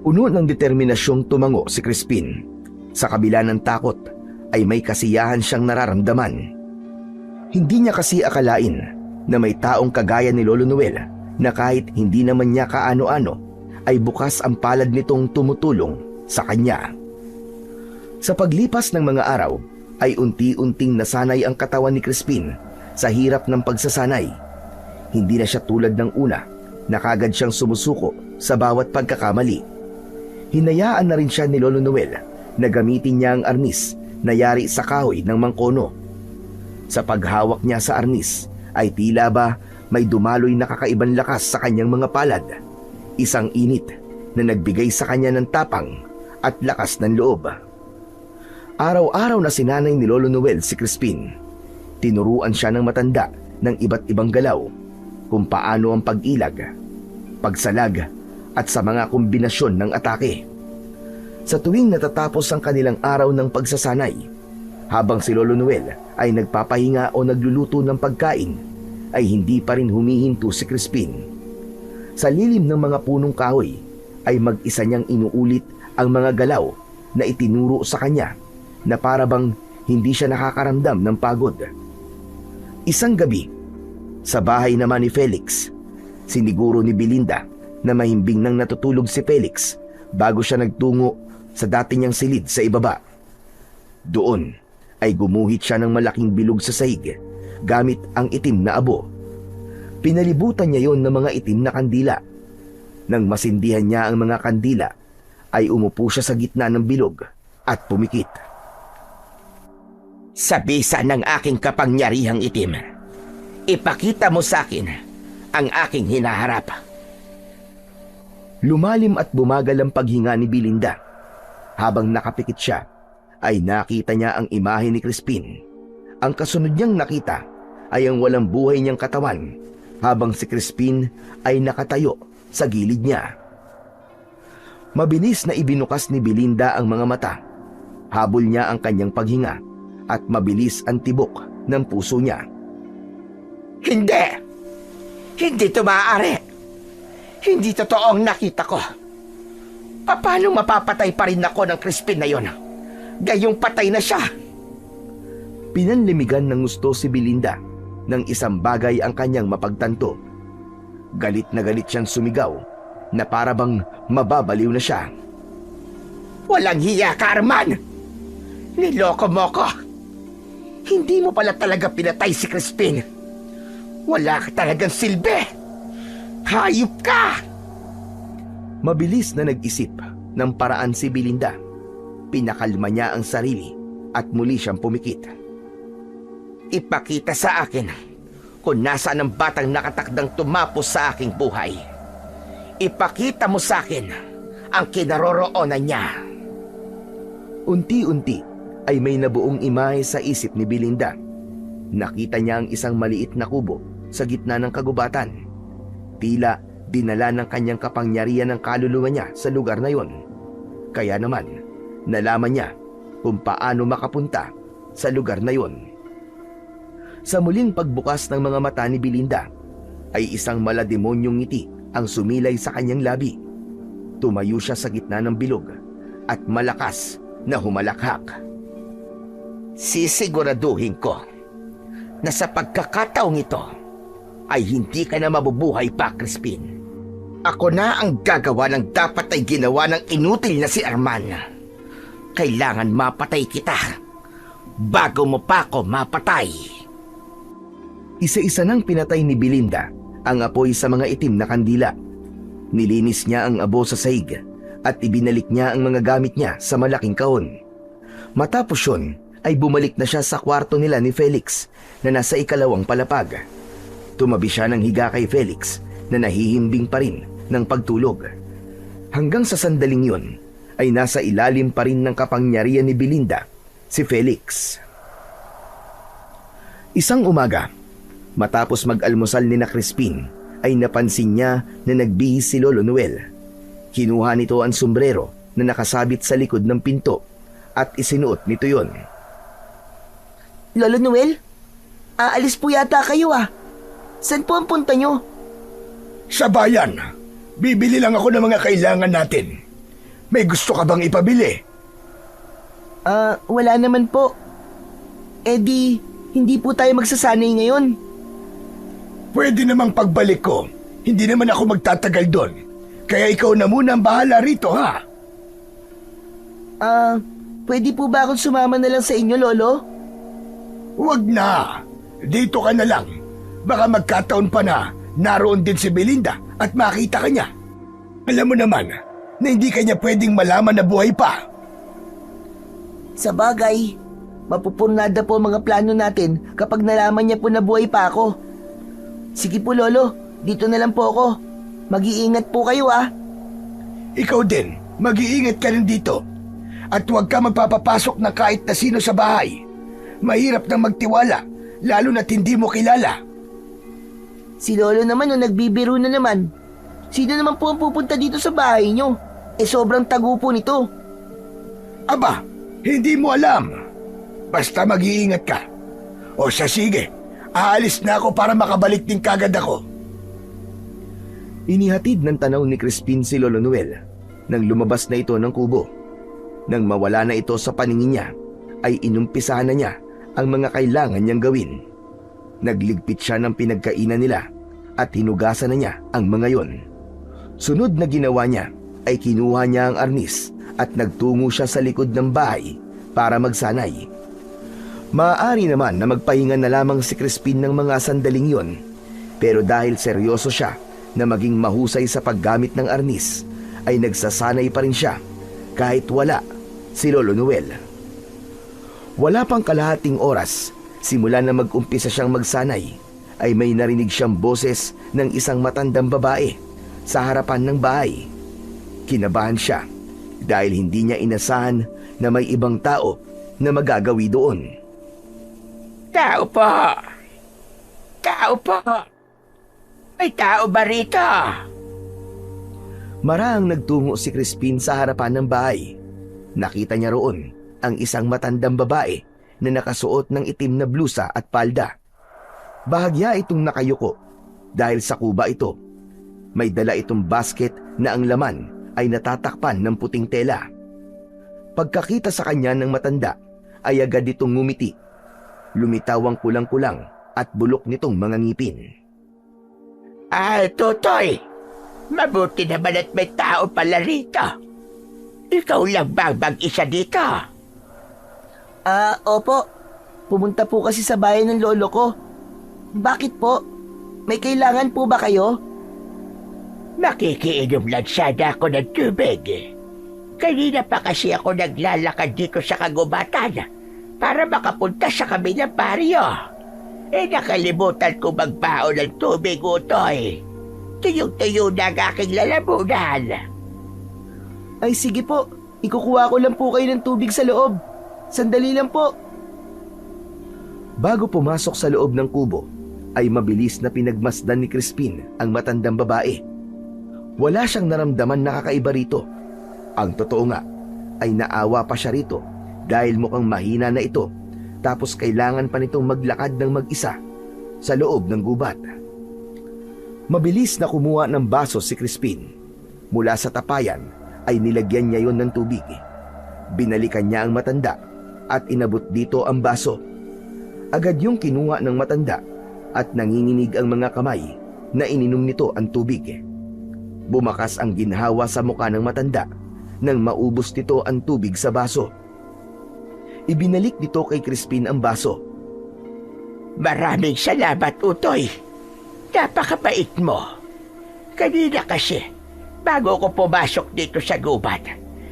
Puno ng determinasyong tumango si Crispin. Sa kabila ng takot ay may kasiyahan siyang nararamdaman. Hindi niya kasi akalain na may taong kagaya ni Lolo Noel na kahit hindi naman niya kaano-ano ay bukas ang palad nitong tumutulong sa kanya. Sa paglipas ng mga araw ay unti-unting nasanay ang katawan ni Crispin sa hirap ng pagsasanay. Hindi na siya tulad ng una na kagad siyang sumusuko sa bawat pagkakamali. Hinayaan na rin siya ni Lolo Noel na gamitin niya ang arnis na yari sa kahoy ng mangkono. Sa paghawak niya sa arnis ay tila ba may dumaloy na kakaibang lakas sa kanyang mga palad. Isang init na nagbigay sa kanya ng tapang at lakas ng loob. Araw-araw na sinanay ni Lolo Noel si Crispin. Tinuruan siya ng matanda ng iba't ibang galaw, kung paano ang pag-ilag, pagsalag at sa mga kombinasyon ng atake. Sa tuwing natatapos ang kanilang araw ng pagsasanay, habang si Lolo Noel ay nagpapahinga o nagluluto ng pagkain, ay hindi pa rin humihinto si Crispin. Sa lilim ng mga punong kahoy ay mag-isa niyang inuulit ang mga galaw na itinuro sa kanya na para bang hindi siya nakakaramdam ng pagod. Isang gabi, sa bahay naman ni Felix, siniguro ni Belinda na mahimbing nang natutulog si Felix bago siya nagtungo sa dati niyang silid sa ibaba. Doon ay gumuhit siya ng malaking bilog sa sahig gamit ang itim na abo. Pinalibutan niya yon ng mga itim na kandila. Nang masindihan niya ang mga kandila, ay umupo siya sa gitna ng bilog at pumikit. Sa bisa ng aking kapangyarihang itim, ipakita mo sa akin ang aking hinaharap. Lumalim at bumagal ang paghinga ni Belinda. Habang nakapikit siya, ay nakita niya ang imahe ni Crispin. Ang kasunod niyang nakita ay ang walang buhay niyang katawan, habang si Crispin ay nakatayo sa gilid niya. Mabilis na ibinukas ni Belinda ang mga mata. Habol niya ang kanyang paghinga at mabilis ang tibok ng puso niya. Hindi! Hindi ito maaari! Hindi totoo ang nakita ko. Paano mapapatay pa rin ako ng Crispin na yon? Gayong patay na siya. Pinanlimigan ng gusto si Belinda ng isang bagay ang kanyang mapagtanto. Galit na galit siyang sumigaw na para bang mababaliw na siya. Walang hiya ka, Arman! Niloko mo ko! Hindi mo pala talaga pinatay si Crispin. Wala ka talagang silbi! Hayop ka! Mabilis na nag-isip ng paraan si Belinda. Pinakalma niya ang sarili at muli siyang pumikit. Ipakita sa akin kung nasaan ang batang nakatakdang tumapos sa aking buhay. Ipakita mo sa akin ang kinaroroonan niya. Unti-unti ay may nabuong imahe sa isip ni Belinda. Nakita niya ang isang maliit na kubo sa gitna ng kagubatan. Tila dinala ng kanyang kapangyarihan ng kaluluwa niya sa lugar na yon. Kaya naman, nalaman niya kung paano makapunta sa lugar na yon. Sa muling pagbukas ng mga mata ni Belinda, ay isang malademonyong ngiti ang sumilay sa kanyang labi. Tumayo siya sa gitna ng bilog at malakas na humalakhak. Sisiguraduhin ko na sa pagkakataong ito ay hindi ka na mabubuhay pa, Crispin. Ako na ang gagawa ng dapat ay ginawa ng inutil na si Arman. Kailangan mapatay kita bago mo pa ako mapatay. Isa-isa nang pinatay ni Belinda ang apoy sa mga itim na kandila. Nilinis niya ang abo sa sahig at ibinalik niya ang mga gamit niya sa malaking kahon. Matapos yun, ay bumalik na siya sa kwarto nila ni Felix na nasa ikalawang palapag. Tumabi siya ng higa kay Felix na nahihimbing pa rin ng pagtulog. Hanggang sa sandaling yun, ay nasa ilalim pa rin ng kapangyarihan ni Belinda, si Felix. Isang umaga, matapos mag-almusal ni na Crispin, ay napansin niya na nagbihis si Lolo Noel. Kinuha nito ang sombrero na nakasabit sa likod ng pinto at isinuot nito yon. Lolo Noel, aalis po yata kayo ah. Saan po ang punta nyo? Sa bayan. Bibili lang ako ng mga kailangan natin. May gusto ka bang ipabili? Wala naman po. Eh di, hindi po tayo magsasanay ngayon. Pwede namang pagbalik ko. Hindi naman ako magtatagal doon. Kaya ikaw na muna ang bahala rito, ha? Pwede po ba akong sumama na lang sa inyo, Lolo? Huwag na. Dito ka na lang. Baka magkataon pa na naroon din si Belinda at makita ka niya. Alam mo naman na hindi ka niya pwedeng malaman na buhay pa. Sa bagay, mapupurnada po ang mga plano natin kapag nalaman niya po na buhay pa ako. Sige po, Lolo. Dito na lang po ako. Mag-iingat po kayo, ah. Ikaw din, mag-iingat ka rin dito. At huwag ka magpapapasok na kahit na sino sa bahay. Mahirap nang magtiwala, lalo na't hindi mo kilala. Si Lolo naman nagbibiro na naman. Sino naman po ang pupunta dito sa bahay niyo? Sobrang tago po nito. Aba, hindi mo alam. Basta mag-iingat ka. O siya, sige, aalis na ako para makabalik din kagad ako. Inihatid ng tanaw ni Crispin si Lolo Noel nang lumabas na ito ng kubo. Nang mawala na ito sa paningin niya, ay inumpisahan na niya ang mga kailangan niyang gawin. Nagligpit siya ng pinagkainan nila at hinugasan na niya ang mga yon. Sunod na ginawa niya ay kinuha niya ang arnis at nagtungo siya sa likod ng bahay para magsanay. Maaari naman na magpahinga na lamang si Crispin ng mga sandaling yon, pero dahil seryoso siya na maging mahusay sa paggamit ng arnis, ay nagsasanay pa rin siya kahit wala si Lolo Noel. Wala pang kalahating oras simula na mag-umpisa siyang magsanay ay may narinig siyang boses ng isang matandang babae sa harapan ng bahay. Kinabahan siya dahil hindi niya inasahan na may ibang tao na magagawi doon. Tao po! Tao po! May tao ba rito? Marahang nagtungo si Crispin sa harapan ng bahay. Nakita niya roon ang isang matandang babae na nakasuot ng itim na blusa at palda. Bahagya itong nakayuko dahil sa kuba ito. May dala itong basket na ang laman ay natatakpan ng puting tela. Pagkakita sa kanya ng matanda ay agad itong ngumiti. Lumitaw ang kulang-kulang at bulok nitong mga ngipin. Ay, Totoy! Mabuti naman at may tao pala rito. Ikaw lang ba mag-isa dito? Opo. Pumunta po kasi sa bahay ng lolo ko. Bakit po? May kailangan po ba kayo? Makikiinom lang sana ako ng tubig. Kanina pa kasi ako naglalakad dito sa kagubatan para makapunta sa kabilang baryo. Nakalimutan ko magbaon ng tubig, Utoy. Tuyong-tuyo na ang aking lalamunan. Ay sige po. Ikukuha ko lang po kayo ng tubig sa loob. Sandali lang po. Bago pumasok sa loob ng kubo, ay mabilis na pinagmasdan ni Crispin ang matandang babae. Wala siyang naramdaman na kakaiba rito. Ang totoo nga, ay naawa pa siya rito dahil mukhang mahina na ito, tapos kailangan pa nitong maglakad ng mag-isa sa loob ng gubat. Mabilis na kumuha ng baso si Crispin. Mula sa tapayan ay nilagyan niya yon ng tubig. Binalikan niya ang matanda at inabot dito ang baso. Agad yung kinuha ng matanda at nanginginig ang mga kamay na ininom nito ang tubig. Bumakas ang ginhawa sa mukha ng matanda nang maubos nito ang tubig sa baso. Ibinalik nito kay Crispin ang baso. Maraming salamat, Utoy. Napakabait mo. Kanina kasi, bago ko pumasok dito sa gubat,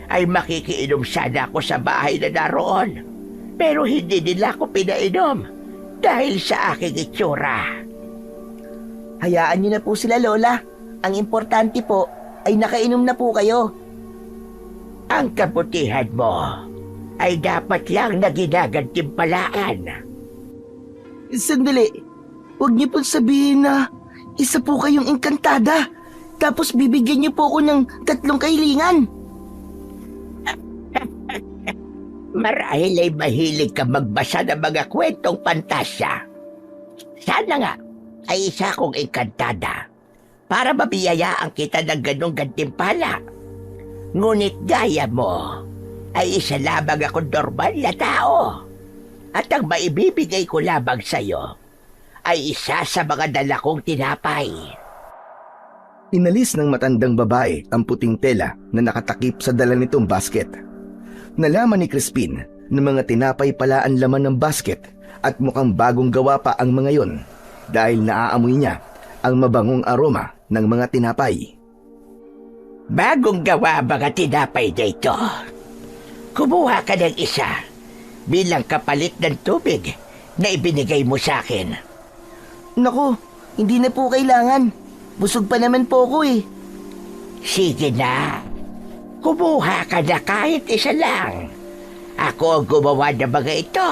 ay makikiinom sana ako sa bahay na naroon. Pero hindi nila ako pinainom dahil sa aking itsura. Hayaan niyo na po sila, Lola. Ang importante po ay nakainom na po kayo. Ang kabutihan mo ay dapat lang na ginagantimpalaan. Sandali. Huwag niyo pong sabihin na isa po kayong engkantada. Tapos bibigyan niyo po ako ng 3 kahilingan. Marahil ay mahilig ka magbasa ng mga kwentong pantasya. Sana nga ay isa kong engkantada para mabiyayaan kita ng ganong gantimpala. Ngunit gaya mo ay isa lamang akong normal na tao. At ang maibibigay ko lamang sa'yo ay isa sa mga dala kong tinapay. Inalis ng matandang babae ang puting tela na nakatakip sa dala nitong basket. Nalaman ni Crispin na mga tinapay pala ang laman ng basket at mukhang bagong gawa pa ang mga yon dahil naaamoy niya ang mabangong aroma ng mga tinapay. Bagong gawa mga tinapay dito. Kumuha ka ng isa bilang kapalit ng tubig na ibinigay mo sa akin. Naku, hindi na po kailangan. Busog pa naman po ako eh. Sige na. Kumuha ka na kahit isa lang. Ako ang gumawa ng mga ito.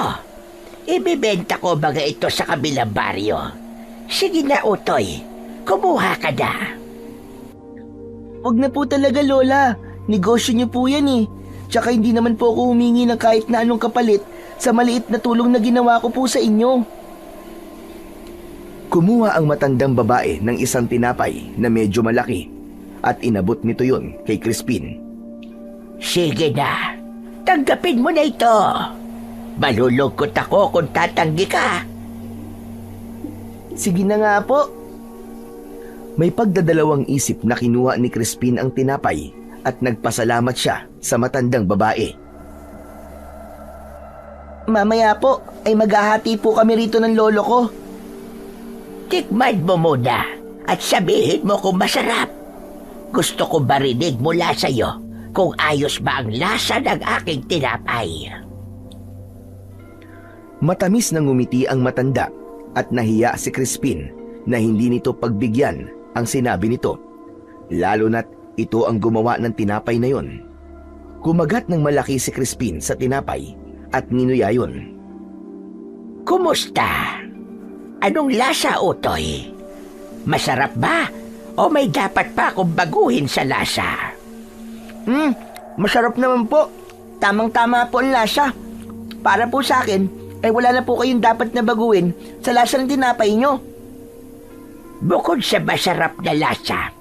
Ibibenta ko mga ito sa kabilang baryo. Sige na, Utoy. Kumuha ka na. Huwag na po talaga, Lola. Negosyo niyo po yan eh. Tsaka hindi naman po ako humingi ng kahit na anong kapalit sa maliit na tulong na ginawa ko po sa inyo. Kumuha ang matandang babae ng isang tinapay na medyo malaki at inabot nito yon kay Crispin. Sige na. Tanggapin mo na ito. Malulungkot ako kung tatanggi ka. Sige na nga po. May pagdadalawang isip na kinuha ni Crispin ang tinapay at nagpasalamat siya sa matandang babae. Mamaya po ay maghahati po kami rito ng lolo ko. Tikman mo muna at sabihin mo kung masarap. Gusto ko marinig mula sa'yo kung ayos ba ang lasa ng aking tinapay. Matamis na ngumiti ang matanda at nahiya si Crispin na hindi nito pagbigyan ang sinabi nito. Lalo na't ito ang gumawa ng tinapay na yon. Kumagat ng malaki si Crispin sa tinapay at ninuya yun. Kumusta? Anong lasa, Utoy? Masarap ba? O may dapat pa akong baguhin sa lasa? Masarap naman po. Tamang-tama po ang lasa. Para po sa akin, wala na po kayong dapat na baguhin sa lasa ng tinapay nyo. Bukod sa masarap na lasa,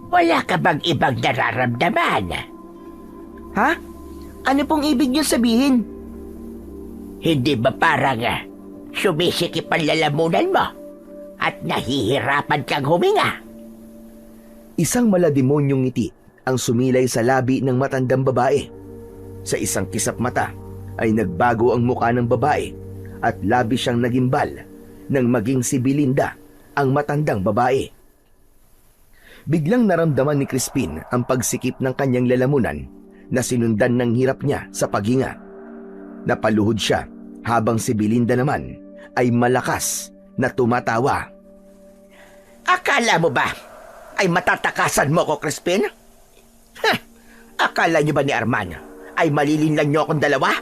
wala ka bang ibang nararamdaman? Ha? Ano pong ibig nyo sabihin? Hindi ba parang sumisikip ang lalamunan mo at nahihirapan kang huminga? Isang malademonyong ngiti ang sumilay sa labi ng matandang babae. Sa isang kisap mata ay nagbago ang mukha ng babae at labi siyang nagimbal nang maging si Belinda, ang matandang babae. Biglang naramdaman ni Crispin ang pagsikip ng kanyang lalamunan na sinundan ng hirap niya sa paghinga. Napaluhod siya habang si Belinda naman ay malakas na tumatawa. Akala mo ba ay matatakasan mo ko, Crispin? Akala niyo ba ni Arman ay malilinlang niyo akong dalawa?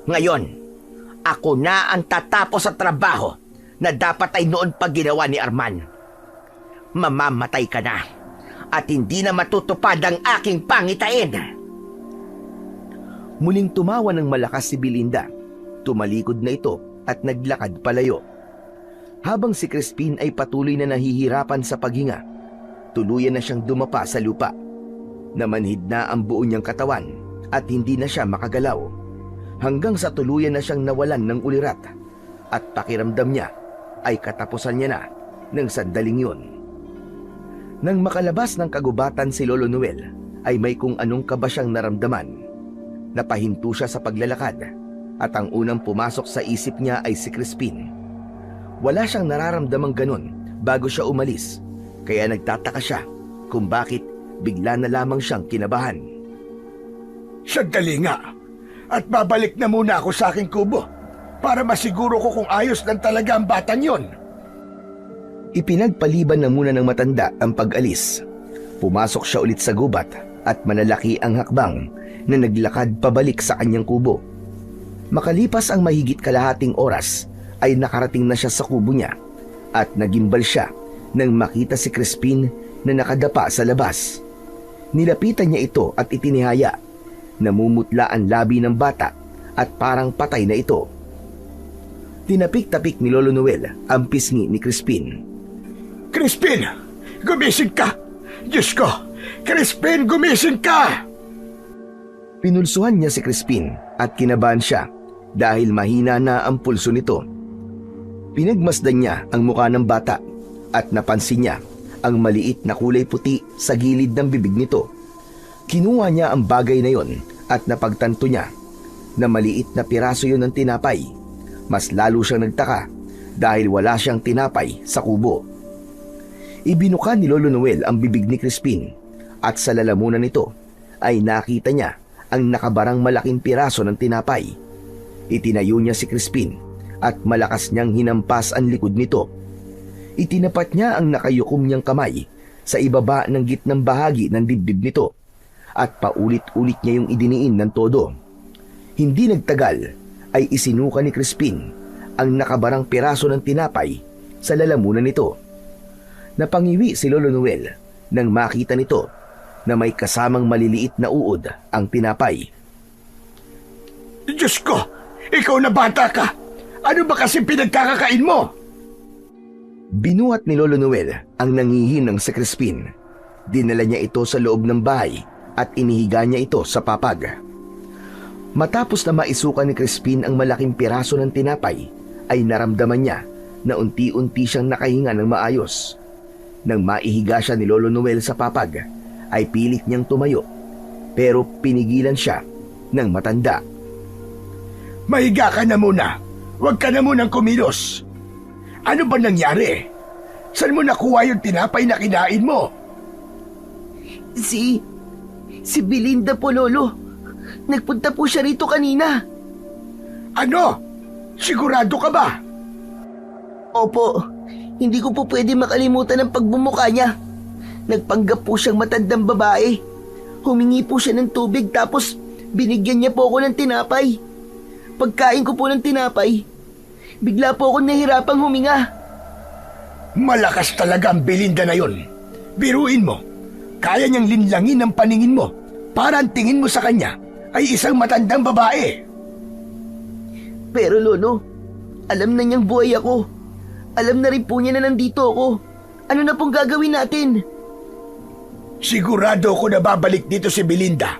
Ngayon, ako na ang tatapos sa trabaho na dapat ay noon pa ginawa ni Arman. Mamamatay ka na at hindi na matutupad ang aking pangitain. Muling tumawa ng malakas si Belinda. Tumalikod na ito at naglakad palayo. Habang si Crispin ay patuloy na nahihirapan sa paghinga, tuluyan na siyang dumapa sa lupa. Namanhid na ang buo niyang katawan at hindi na siya makagalaw. Hanggang sa tuluyan na siyang nawalan ng ulirat at pakiramdam niya ay katapusan niya na ng sandaling yun. Nang makalabas ng kagubatan si Lolo Noel ay may kung anong kaba siyang naramdaman. Napahinto siya sa paglalakad at ang unang pumasok sa isip niya ay si Crispin. Wala siyang nararamdamang ganun bago siya umalis, kaya nagtataka siya kung bakit bigla na lamang siyang kinabahan. Sandali nga, at babalik na muna ako sa aking kubo para masiguro ko kung ayos lang talaga ang batang yon. Ipinagpaliban na muna ng matanda ang pag-alis. Pumasok siya ulit sa gubat at malalaki ang hakbang na naglakad pabalik sa kanyang kubo. Makalipas ang mahigit kalahating oras ay nakarating na siya sa kubo niya at nagimbal siya nang makita si Crispin na nakadapa sa labas. Nilapitan niya ito at itinihaya. Namumutla ang labi ng bata at parang patay na ito. Tinapik-tapik ni Lolo Noel ang pisngi ni Crispin. Crispin, gumising ka! Diyos ko, Crispin, gumising ka! Pinulsuhan niya si Crispin at kinabahan siya dahil mahina na ang pulso nito. Pinagmasdan niya ang mukha ng bata at napansin niya ang maliit na kulay puti sa gilid ng bibig nito. Kinuha niya ang bagay na yon at napagtanto niya na maliit na piraso yon ng tinapay. Mas lalo siyang nagtaka dahil wala siyang tinapay sa kubo. Ibinuka ni Lolo Noel ang bibig ni Crispin at sa lalamunan nito ay nakita niya ang nakabarang malaking piraso ng tinapay. Itinayo niya si Crispin at malakas niyang hinampas ang likod nito. Itinapat niya ang nakayukom niyang kamay sa ibaba ng gitnang bahagi ng dibdib nito at paulit-ulit niya yung idiniin ng todo. Hindi nagtagal ay isinuka ni Crispin ang nakabarang piraso ng tinapay sa lalamunan nito. Napangiwi si Lolo Noel nang makita nito na may kasamang maliliit na uod ang tinapay. Diyos ko, ikaw na bata ka! Ano ba kasi pinagkakakain mo? Binuhat ni Lolo Noel ang nangihinang si Crispin. Dinala niya ito sa loob ng bahay at inihiga niya ito sa papag. Matapos na maisukan ni Crispin ang malaking piraso ng tinapay, ay naramdaman niya na unti-unti siyang nakahinga ng maayos. Nang maihiga siya ni Lolo Noel sa papag, ay pilit niyang tumayo, pero pinigilan siya ng matanda. Mahiga ka na muna. Huwag ka na munang kumilos. Ano ba nangyari? Saan mo nakuha yung tinapay na kinain mo? Si Belinda po, Lolo. Nagpunta po siya rito kanina. Ano? Sigurado ka ba? Opo, hindi ko po pwede makalimutan ang pagbumuka niya. Nagpanggap po siyang matandang babae. Humingi po siya ng tubig tapos binigyan niya po ako ng tinapay. Pagkain ko po ng tinapay, bigla po ako nahirapang huminga. Malakas talaga ang Belinda na yon. Biruin mo, kaya niyang linlangin ang paningin mo para ang tingin mo sa kanya ay isang matandang babae. Pero Lolo, alam na niyang buhay ako. Alam na rin po niya na nandito ako. Ano na pong gagawin natin? Sigurado ako na babalik dito si Belinda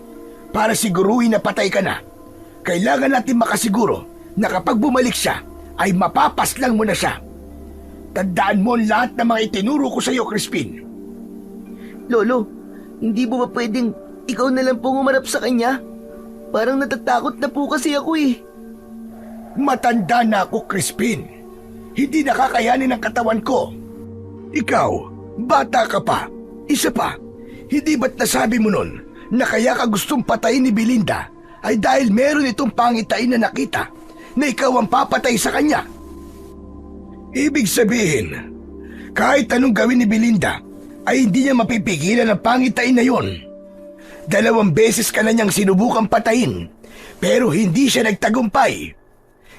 para siguruhin na patay ka na. Kailangan natin makasiguro na kapag bumalik siya ay mapapaslang mo na siya. Tandaan mo ang lahat ng mga itinuro ko sa iyo, Crispin. Lolo, hindi mo ba pwedeng ikaw na lang pong umarap sa kanya? Parang natatakot na po kasi ako eh. Matanda na ako, Crispin. Hindi nakakayanin ang katawan ko. Ikaw, bata ka pa. Isa pa, hindi ba't nasabi mo nun na kaya ka gustong patayin ni Belinda ay dahil meron itong pangitain na nakita na ikaw ang papatay sa kanya? Ibig sabihin, kahit anong gawin ni Belinda ay hindi niya mapipigilan ang pangitain na yon. 2 beses ka na niyang sinubukang patayin pero hindi siya nagtagumpay.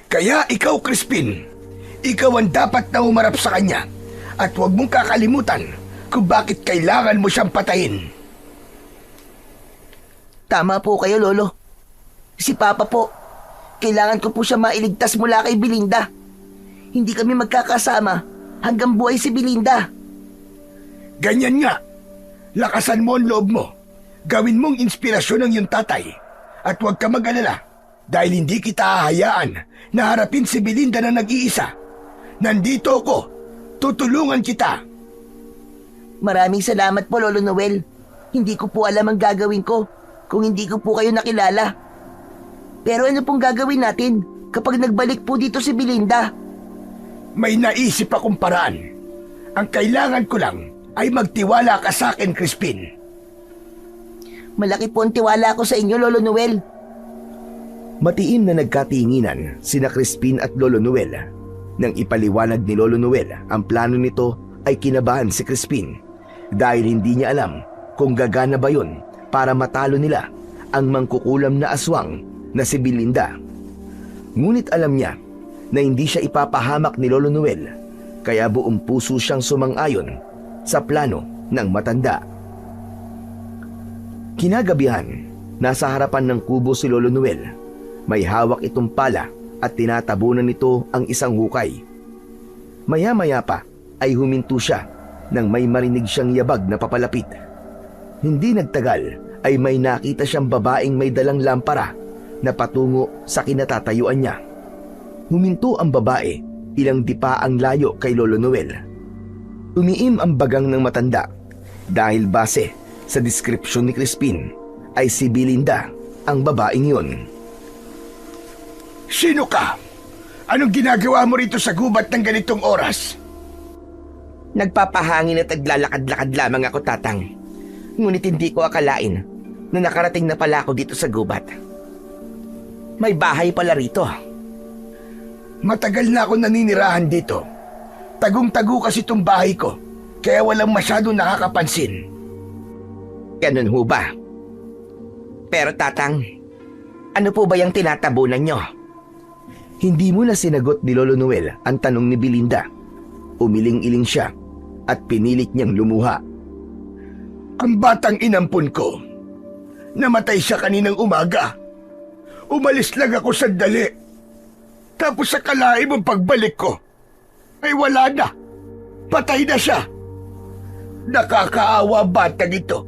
Kaya ikaw, Crispin, ikaw ang dapat na umarap sa kanya at huwag mong kakalimutan kung bakit kailangan mo siyang patayin. Tama po kayo, Lolo. Si Papa po, kailangan ko po siya mailigtas mula kay Belinda. Hindi kami magkakasama hanggang buhay si Belinda. Ganyan nga. Lakasan mo ang loob mo. Gawin mong inspirasyon ang iyong tatay. At huwag ka mag-alala dahil hindi kita hahayaan na harapin si Belinda na nag-iisa. Nandito ako. Tutulungan kita. Maraming salamat po, Lolo Noel. Hindi ko po alam ang gagawin ko kung hindi ko po kayo nakilala. Pero ano pong gagawin natin kapag nagbalik po dito si Belinda? May naisip akong paraan. Ang kailangan ko lang ay magtiwala ka sa akin, Crispin. Malaki po ang tiwala ko sa inyo, Lolo Noel. Matiim na nagkatinginan sina Crispin at Lolo Noel. Nang ipaliwanag ni Lolo Noel ang plano nito ay kinabahan si Crispin dahil hindi niya alam kung gagana ba yun para matalo nila ang mangkukulam na aswang na si Belinda. Ngunit alam niya na hindi siya ipapahamak ni Lolo Noel kaya buong puso siyang sumang-ayon sa plano ng matanda. Kinagabihan, nasa harapan ng kubo si Lolo Noel. May hawak itong pala at tinatabunan nito ang isang hukay. Maya-maya pa ay huminto siya nang may marinig siyang yabag na papalapit. Hindi nagtagal ay may nakita siyang babaeng may dalang lampara na patungo sa kinatatayuan niya. Huminto ang babae, ilang dipa ang layo kay Lolo Noel. Umiim ang bagang ng matanda dahil base sa deskripsyon ni Crispin ay si Belinda ang babaeng yun. Sino ka? Anong ginagawa mo rito sa gubat ng ganitong oras? Nagpapahangin at naglalakad-lakad lamang ako, Tatang. Ngunit hindi ko akalain na nakarating na pala ako dito sa gubat. May bahay pala rito. Matagal na ako naninirahan dito. Tagong-tago kasi itong bahay ko, kaya walang masyadong nakakapansin. Ganun ho ba? Pero Tatang, ano po ba yung tinatabunan nyo? Hindi mo na sinagot ni Lolo Noel ang tanong ni Belinda. Umiling-iling siya at pinilit niyang lumuha. Ang batang inampun ko. Namatay siya kaninang umaga. Umalis lang ako sandali. Tapos sa kalaib ang pagbalik ko, ay wala na. Patay na siya. Nakakaawa batang ito.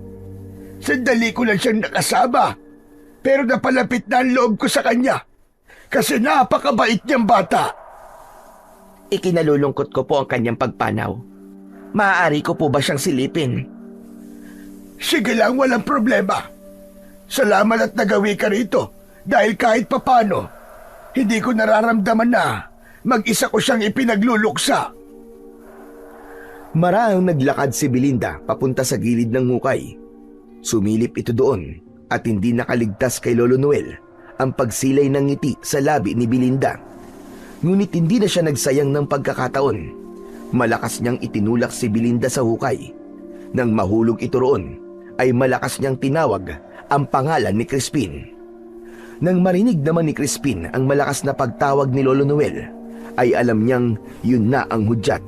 Sandali ko lang siyang nakasama. Pero napalapit na ang loob ko sa kanya. Kasi napakabait niyang bata. Ikinalulungkot ko po ang kanyang pagpanaw. Maaari ko po ba siyang silipin? Sige lang, walang problema. Salamat at nagawi ka rito. Dahil kahit papano, hindi ko nararamdaman na mag-isa ko siyang ipinagluluksa. Maraang naglakad si Belinda papunta sa gilid ng hukay. Sumilip ito doon at hindi nakaligtas kay Lolo Noel ang pagsilay ng ngiti sa labi ni Belinda. Ngunit hindi na siya nagsayang ng pagkakataon. Malakas niyang itinulak si Belinda sa hukay. Nang mahulog ito roon, ay malakas niyang tinawag ang pangalan ni Crispin. Nang marinig naman ni Crispin ang malakas na pagtawag ni Lolo Noel, ay alam niyang yun na ang hudyat.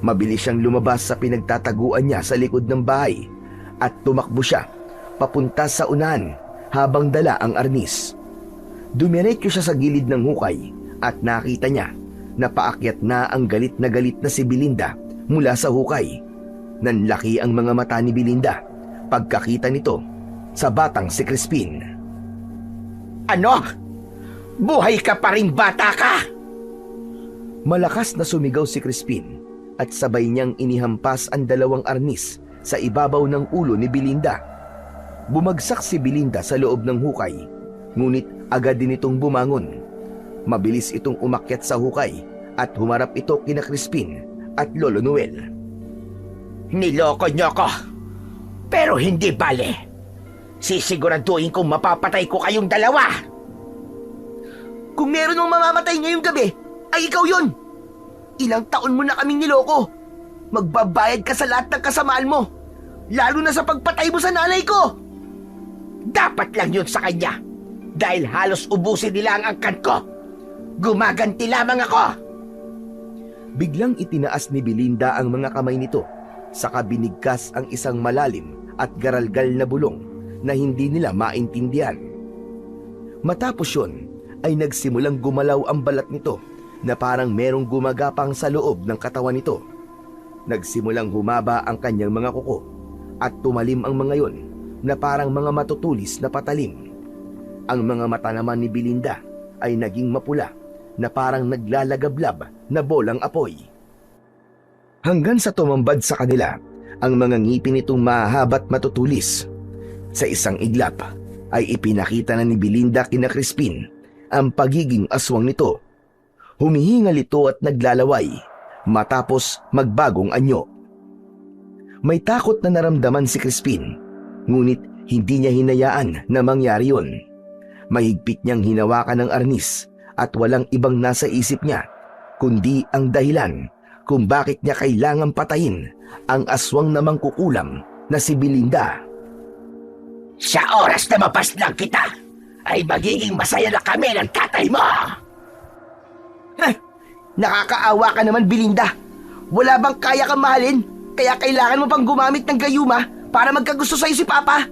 Mabilis siyang lumabas sa pinagtataguan niya sa likod ng bahay at tumakbo siya papunta sa unahan habang dala ang arnis. Dumiretso siya sa gilid ng hukay at nakita niya na paakyat na ang galit na si Belinda mula sa hukay. Nanlaki ang mga mata ni Belinda pagkakita nito sa batang si Crispin. Ano? Buhay ka pa rin, bata ka! Malakas na sumigaw si Crispin at sabay niyang inihampas ang dalawang arnis sa ibabaw ng ulo ni Belinda. Bumagsak si Belinda sa loob ng hukay, ngunit agad din itong bumangon. Mabilis itong umakyat sa hukay at humarap ito kina Crispin at Lolo Noel. Niloko niyo ko, pero hindi bale. Sisiguraduhin kong mapapatay ko kayong dalawa. Kung meron mong mamamatay ngayong gabi, ay ikaw yun! Ilang taon mo na kaming niloko. Magbabayad ka sa lahat ng kasamaan mo, lalo na sa pagpatay mo sa nanay ko! Dapat lang yun sa kanya, dahil halos ubusin nila ang angkan ko. Gumaganti lamang ako. Biglang itinaas ni Belinda ang mga kamay nito, saka binigkas ang isang malalim at garalgal na bulong na hindi nila maintindihan. Matapos yun, ay nagsimulang gumalaw ang balat nito na parang merong gumagapang sa loob ng katawan nito. Nagsimulang humaba ang kanyang mga kuko at tumalim ang mga yon na parang mga matutulis na patalim. Ang mga mata naman ni Belinda ay naging mapula na parang naglalagablab na bolang apoy. Hanggang sa tumambad sa kanila ang mga ngipin nitong mahahaba at matutulis. Sa isang iglap ay ipinakita na ni Belinda kina Crispin ang pagiging aswang nito. Humihingal ito at naglalaway matapos magbagong anyo. May takot na naramdaman si Crispin, ngunit hindi niya hinayaan na mangyari yun. Mahigpit niyang hinawakan ng arnis at walang ibang nasa isip niya kundi ang dahilan kung bakit niya kailangang patayin ang aswang na mangkukulam na si Belinda. Sa oras na mapaslang kita, ay magiging masaya na kami ng tatay mo! Nakakaawa ka naman, Belinda. Wala bang kaya kang mahalin, kaya kailangan mo pang gumamit ng gayuma para magkagusto sa'yo si Papa?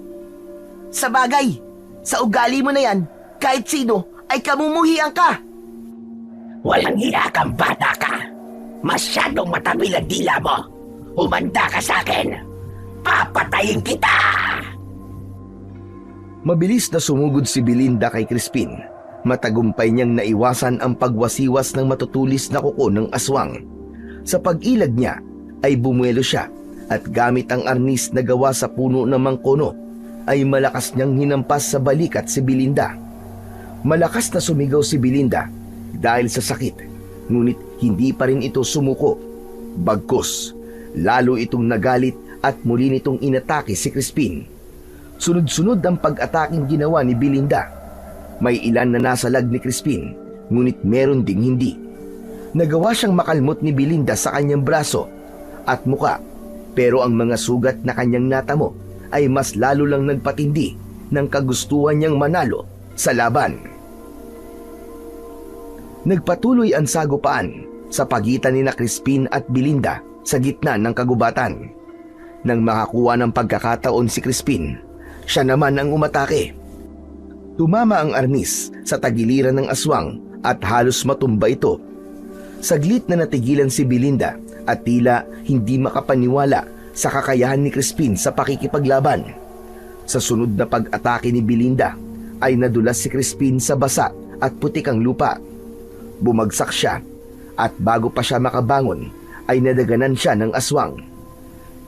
Sa bagay, sa ugali mo na yan, kahit sino ay kamumuhian ka. Walang hiya kang bata ka. Masyadong matabil ang dila mo. Humanda ka sa akin. Papatayin kita! Mabilis na sumugod si Belinda kay Crispin. Matagumpay niyang naiwasan ang pagwasiwas ng matutulis na kuko ng aswang. Sa pag-ilag niya ay bumuelo siya at gamit ang arnis na gawa sa puno ng mangkono ay malakas niyang hinampas sa balikat si Belinda. Malakas na sumigaw si Belinda dahil sa sakit, ngunit hindi pa rin ito sumuko. Bagkus, lalo itong nagalit at muli nitong inatake si Crispin. Sunod-sunod ang pag-ataking ginawa ni Belinda. May ilan na nasalag ni Crispin, ngunit meron ding hindi. Nagawa siyang makalmot ni Belinda sa kanyang braso at muka, pero ang mga sugat na kanyang natamo ay mas lalo lang nagpatindi ng kagustuhan niyang manalo sa laban. Nagpatuloy ang sagupaan sa pagitan ni Crispin at Belinda sa gitna ng kagubatan. Nang makakuha ng pagkakataon si Crispin, siya naman ang umatake. Tumama ang arnis sa tagiliran ng aswang at halos matumba ito. Saglit na natigilan si Belinda at tila hindi makapaniwala sa kakayahan ni Crispin sa pakikipaglaban. Sa sunod na pag-atake ni Belinda ay nadulas si Crispin sa basa at putikang lupa. Bumagsak siya at bago pa siya makabangon ay nadaganan siya ng aswang.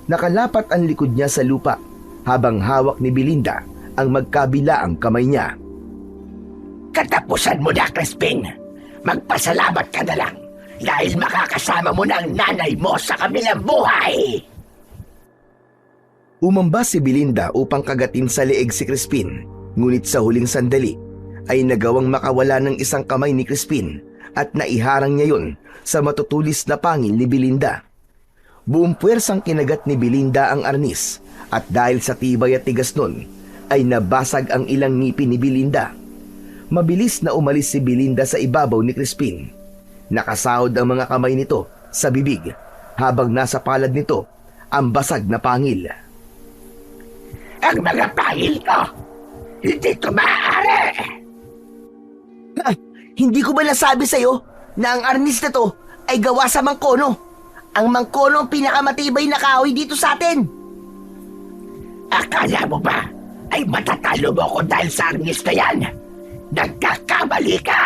Nakalapat ang likod niya sa lupa habang hawak ni Belinda ang magkabilaang kamay niya. Katapusan mo na, Crispin. Magpasalamat ka na lang dahil makakasama mo na ang nanay mo sa kabilang buhay. Umamba si Belinda upang kagatin sa leeg si Crispin, ngunit sa huling sandali ay nagawang makawala ng isang kamay ni Crispin at naiharang niya yun sa matutulis na pangil ni Belinda. Buong puwersang kinagat ni Belinda ang arnis at dahil sa tibay at tigas nun, ay nabasag ang ilang ngipin ni Belinda. Mabilis na umalis si Belinda sa ibabaw ni Crispin. Nakasahod ang mga kamay nito sa bibig habang nasa palad nito ang basag na pangil. Ang mga pangil ko, hindi ko maaari. Hindi ko ba nasabi sa'yo na ang arnis na to ay gawa sa mangkono? Ang mangkono ang pinakamatibay na kahoy dito sa atin. Akala mo ba ay matatalo mo ko dahil sa arnis na yan? Nagkakamali ka!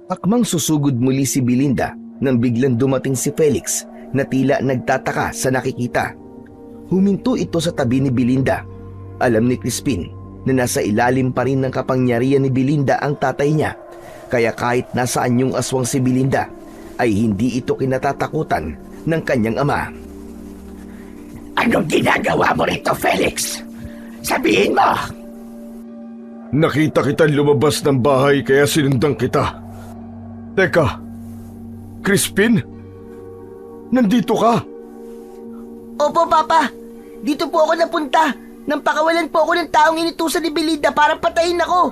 Akmang susugod muli si Belinda nang biglang dumating si Felix na tila nagtataka sa nakikita. Huminto ito sa tabi ni Belinda. Alam ni Crispin na nasa ilalim pa rin ng kapangyarihan ni Belinda ang tatay niya, kaya kahit nasaan yung aswang si Belinda ay hindi ito kinatatakutan ng kanyang ama. Anong ginagawa mo rito, Felix? Sabihin mo! Nakita kitang lumabas ng bahay kaya sinundan kita. Teka, Crispin? Nandito ka? Opo, Papa. Dito po ako napunta nang pakawalan po ako ng taong inutusan ni Belinda para patayin ako.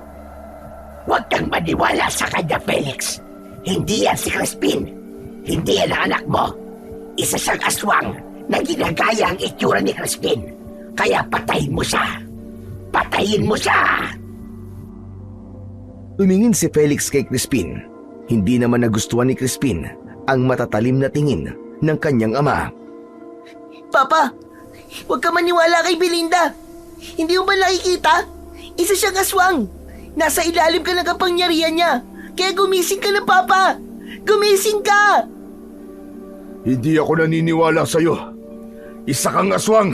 Huwag kang maniwala sa kanya, Felix. Hindi yan si Crispin. Hindi yan ang anak mo. Isa siyang aswang na ginagaya ang itsura ni Crispin. Kaya patayin mo siya. Patayin mo siya! Tumingin si Felix kay Crispin. Hindi naman nagustuhan ni Crispin ang matatalim na tingin ng kanyang ama. Papa, huwag ka maniwala kay Belinda. Hindi mo ba nakikita? Isa siyang aswang. Nasa ilalim ka ng kapangyarihan niya. Kaya gumising ka na, Papa. Gumising ka! Hindi ako naniniwala sa'yo. Isa kang aswang.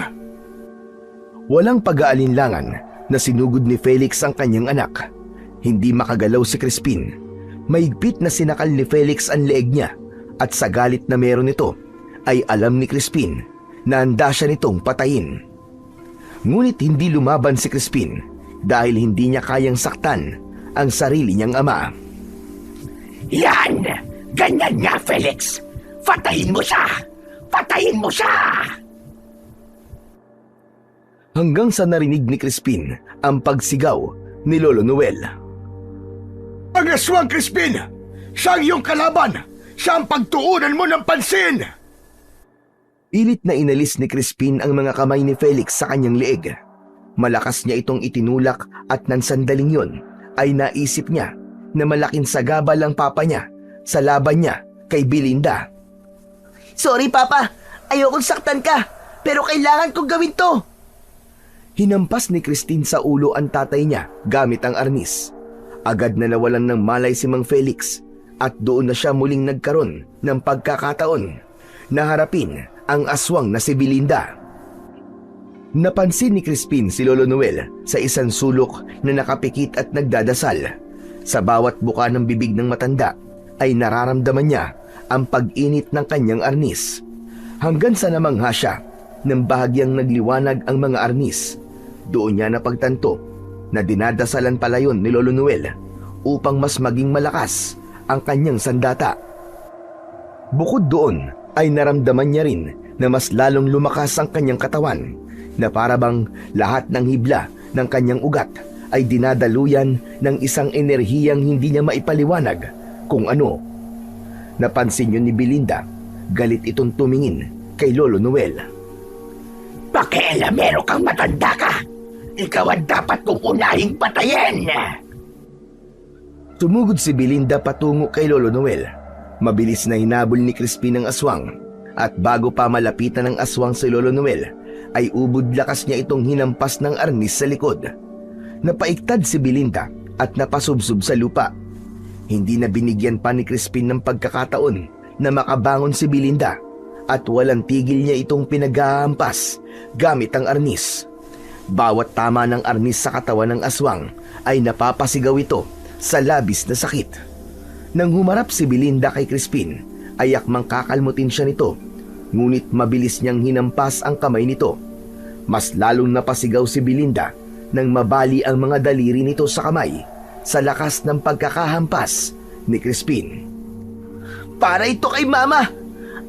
Walang pag-aalinlangan na sinugod ni Felix ang kanyang anak. Hindi makagalaw si Crispin. Mahigpit na sinakal ni Felix ang leeg niya at sa galit na meron nito ay alam ni Crispin na handa siya nitong patayin. Ngunit hindi lumaban si Crispin dahil hindi niya kayang saktan ang sarili niyang ama. Yan! Ganyan nga, Felix! Patayin mo siya! Patayin mo siya! Hanggang sa narinig ni Crispin ang pagsigaw ni Lolo Noel. Ang aswang, Crispin! Siya ang iyong kalaban! Siya ang pagtuunan mo ng pansin! Pilit na inalis ni Crispin ang mga kamay ni Felix sa kanyang leeg. Malakas niya itong itinulak at nang sandaling yun ay naisip niya na malaking sagabal ang papa niya sa laban niya kay Belinda. Sorry, Papa. Ayokong saktan ka. Pero kailangan kong gawin to. Hinampas ni Christine sa ulo ang tatay niya gamit ang arnis. Agad na nawalan ng malay si Mang Felix at doon na siya muling nagkaroon ng pagkakataon na harapin ang aswang na si Belinda. Napansin ni Crispin si Lolo Noel sa isang sulok na nakapikit at nagdadasal. Sa bawat buka ng bibig ng matanda ay nararamdaman niya ang pag-init ng kanyang arnis. Hanggang sa namangha siya nang bahagyang nagliwanag ang mga arnis. Doon niya napagtanto na dinadasalan pala yun ni Lolo Noel upang mas maging malakas ang kanyang sandata. Bukod doon ay naramdaman niya rin na mas lalong lumakas ang kanyang katawan, na parabang lahat ng hibla ng kanyang ugat ay dinadaluyan ng isang enerhiyang hindi niya maipaliwanag kung ano. Napansin yun ni Belinda, galit itong tumingin kay Lolo Noel. Pakialamero kang matanda ka! Ikaw ang dapat kong unahing patayin! Tumugod si Belinda patungo kay Lolo Noel. Mabilis na hinabol ni Crispin ang aswang at bago pa malapitan ng aswang si Lolo Noel ay ubod lakas niya itong hinampas ng arnis sa likod. Napaiktad si Belinda at napasubsob sa lupa. Hindi na binigyan pa ni Crispin ng pagkakataon na makabangon si Belinda at walang tigil niya itong pinaghahampas gamit ang arnis. Bawat tama ng arnis sa katawan ng aswang ay napapasigaw ito sa labis na sakit. Nang humarap si Belinda kay Crispin, ay akmang kakalmutin siya nito, ngunit mabilis niyang hinampas ang kamay nito. Mas lalong napasigaw si Belinda nang mabali ang mga daliri nito sa kamay sa lakas ng pagkakahampas ni Crispin. Para ito kay Mama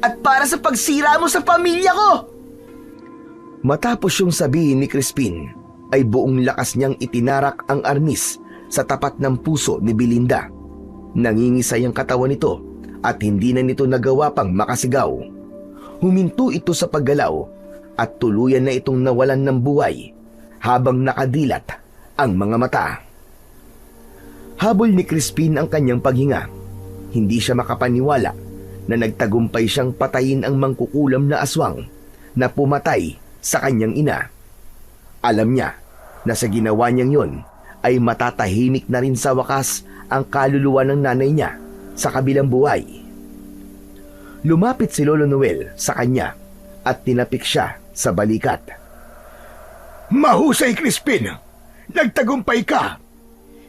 at para sa pagsira mo sa pamilya ko! Matapos yung sabihin ni Crispin, ay buong lakas niyang itinarak ang arnis sa tapat ng puso ni Belinda. Nangingisay ang katawan nito at hindi na nito nagawa pang makasigaw. Huminto ito sa paggalaw at tuluyan na itong nawalan ng buhay habang nakadilat ang mga mata. Habol ni Crispin ang kanyang paghinga. Hindi siya makapaniwala na nagtagumpay siyang patayin ang mangkukulam na aswang na pumatay sa kanyang ina. Alam niya na sa ginawa niyang yon ay matatahimik na rin sa wakas ang kaluluwa ng nanay niya sa kabilang buhay. Lumapit si Lolo Noel sa kanya at tinapik siya sa balikat. Mahusay, Crispin! Nagtagumpay ka!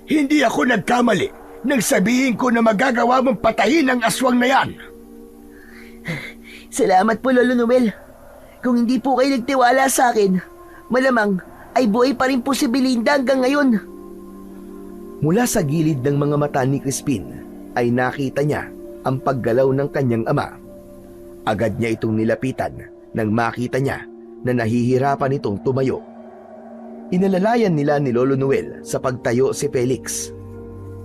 Hindi ako nagkamali nang sabihin ko na magagawa mong patayin ang aswang na yan. Salamat po, Lolo Noel. Kung hindi po kayo nagtiwala sa akin, malamang ay buhay pa rin po si Belinda hanggang ngayon. Mula sa gilid ng mga mata ni Crispin ay nakita niya ang paggalaw ng kanyang ama. Agad niya itong nilapitan nang makita niya na nahihirapan itong tumayo. Inalalayan nila ni Lolo Noel sa pagtayo si Felix.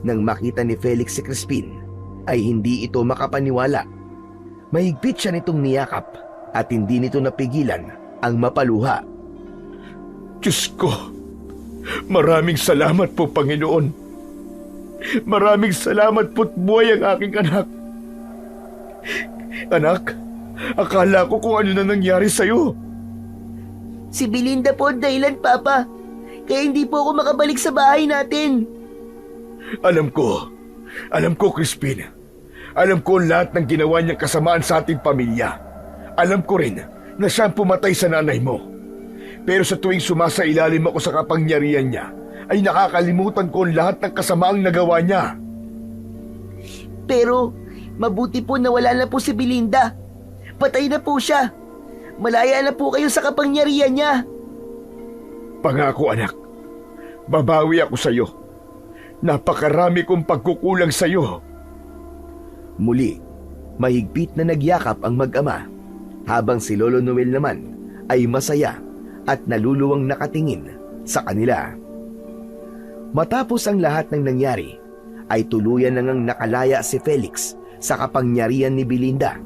Nang makita ni Felix si Crispin, ay hindi ito makapaniwala. Mahigpit siya nitong niyakap at hindi nito napigilan ang mapaluha. Diyos ko, maraming salamat po, Panginoon. Maraming salamat po't buhay ang aking anak. Anak, akala ko kung ano na nangyari sa'yo. Si Belinda po ang dahilan, Papa. Kaya hindi po ako makabalik sa bahay natin. Alam ko, Crispin. Alam ko lahat ng ginawa niyang kasamaan sa ating pamilya. Alam ko rin na siyang pumatay sa nanay mo. Pero sa tuwing sumasailalim ako sa kapangyarihan niya, ay nakakalimutan ko ang lahat ng kasamaang nagawa niya. Pero mabuti po na wala na po si Belinda. Patay na po siya. Malaya na po kayo sa kapangyarihan niya. Pangako, anak. Babawi ako sa iyo. Napakarami kong pagkukulang sa iyo. Muli, mahigpit na nagyakap ang mag-ama, habang si Lolo Noel naman ay masaya at naluluwang nakatingin sa kanila. Matapos ang lahat ng nangyari, ay tuluyan na ngang nakalaya si Felix sa kapangyarihan ni Belinda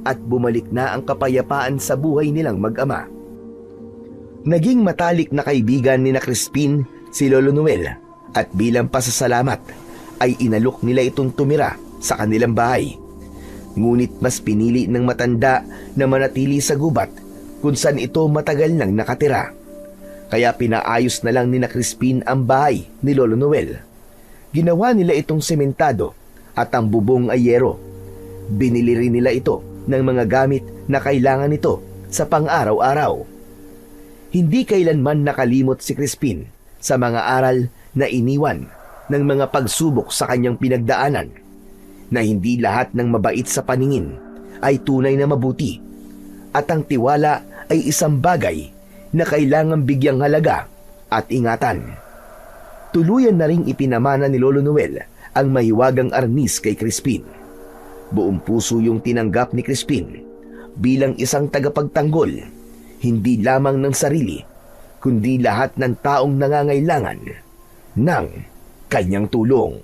at bumalik na ang kapayapaan sa buhay nilang mag-ama. Naging matalik na kaibigan ni na Crispin si Lolo Noel at bilang pasasalamat ay inalok nila itong tumira sa kanilang bahay. Ngunit mas pinili ng matanda na manatili sa gubat kung saan ito matagal nang nakatira. Kaya pinaayos na lang ni na Crispin ang bahay ni Lolo Noel. Ginawa nila itong sementado at ang bubong ay yero. Binili rin nila ito ng mga gamit na kailangan nito sa pang-araw-araw. Hindi kailanman nakalimot si Crispin sa mga aral na iniwan ng mga pagsubok sa kanyang pinagdaanan, na hindi lahat ng mabait sa paningin ay tunay na mabuti at ang tiwala ay isang bagay na kailangang bigyang halaga at ingatan. Tuluyan na ring ipinamana ni Lolo Noel ang mahiwagang arnis kay Crispin. Buong puso yung tinanggap ni Crispin bilang isang tagapagtanggol, hindi lamang ng sarili, kundi lahat ng taong nangangailangan ng kanyang tulong.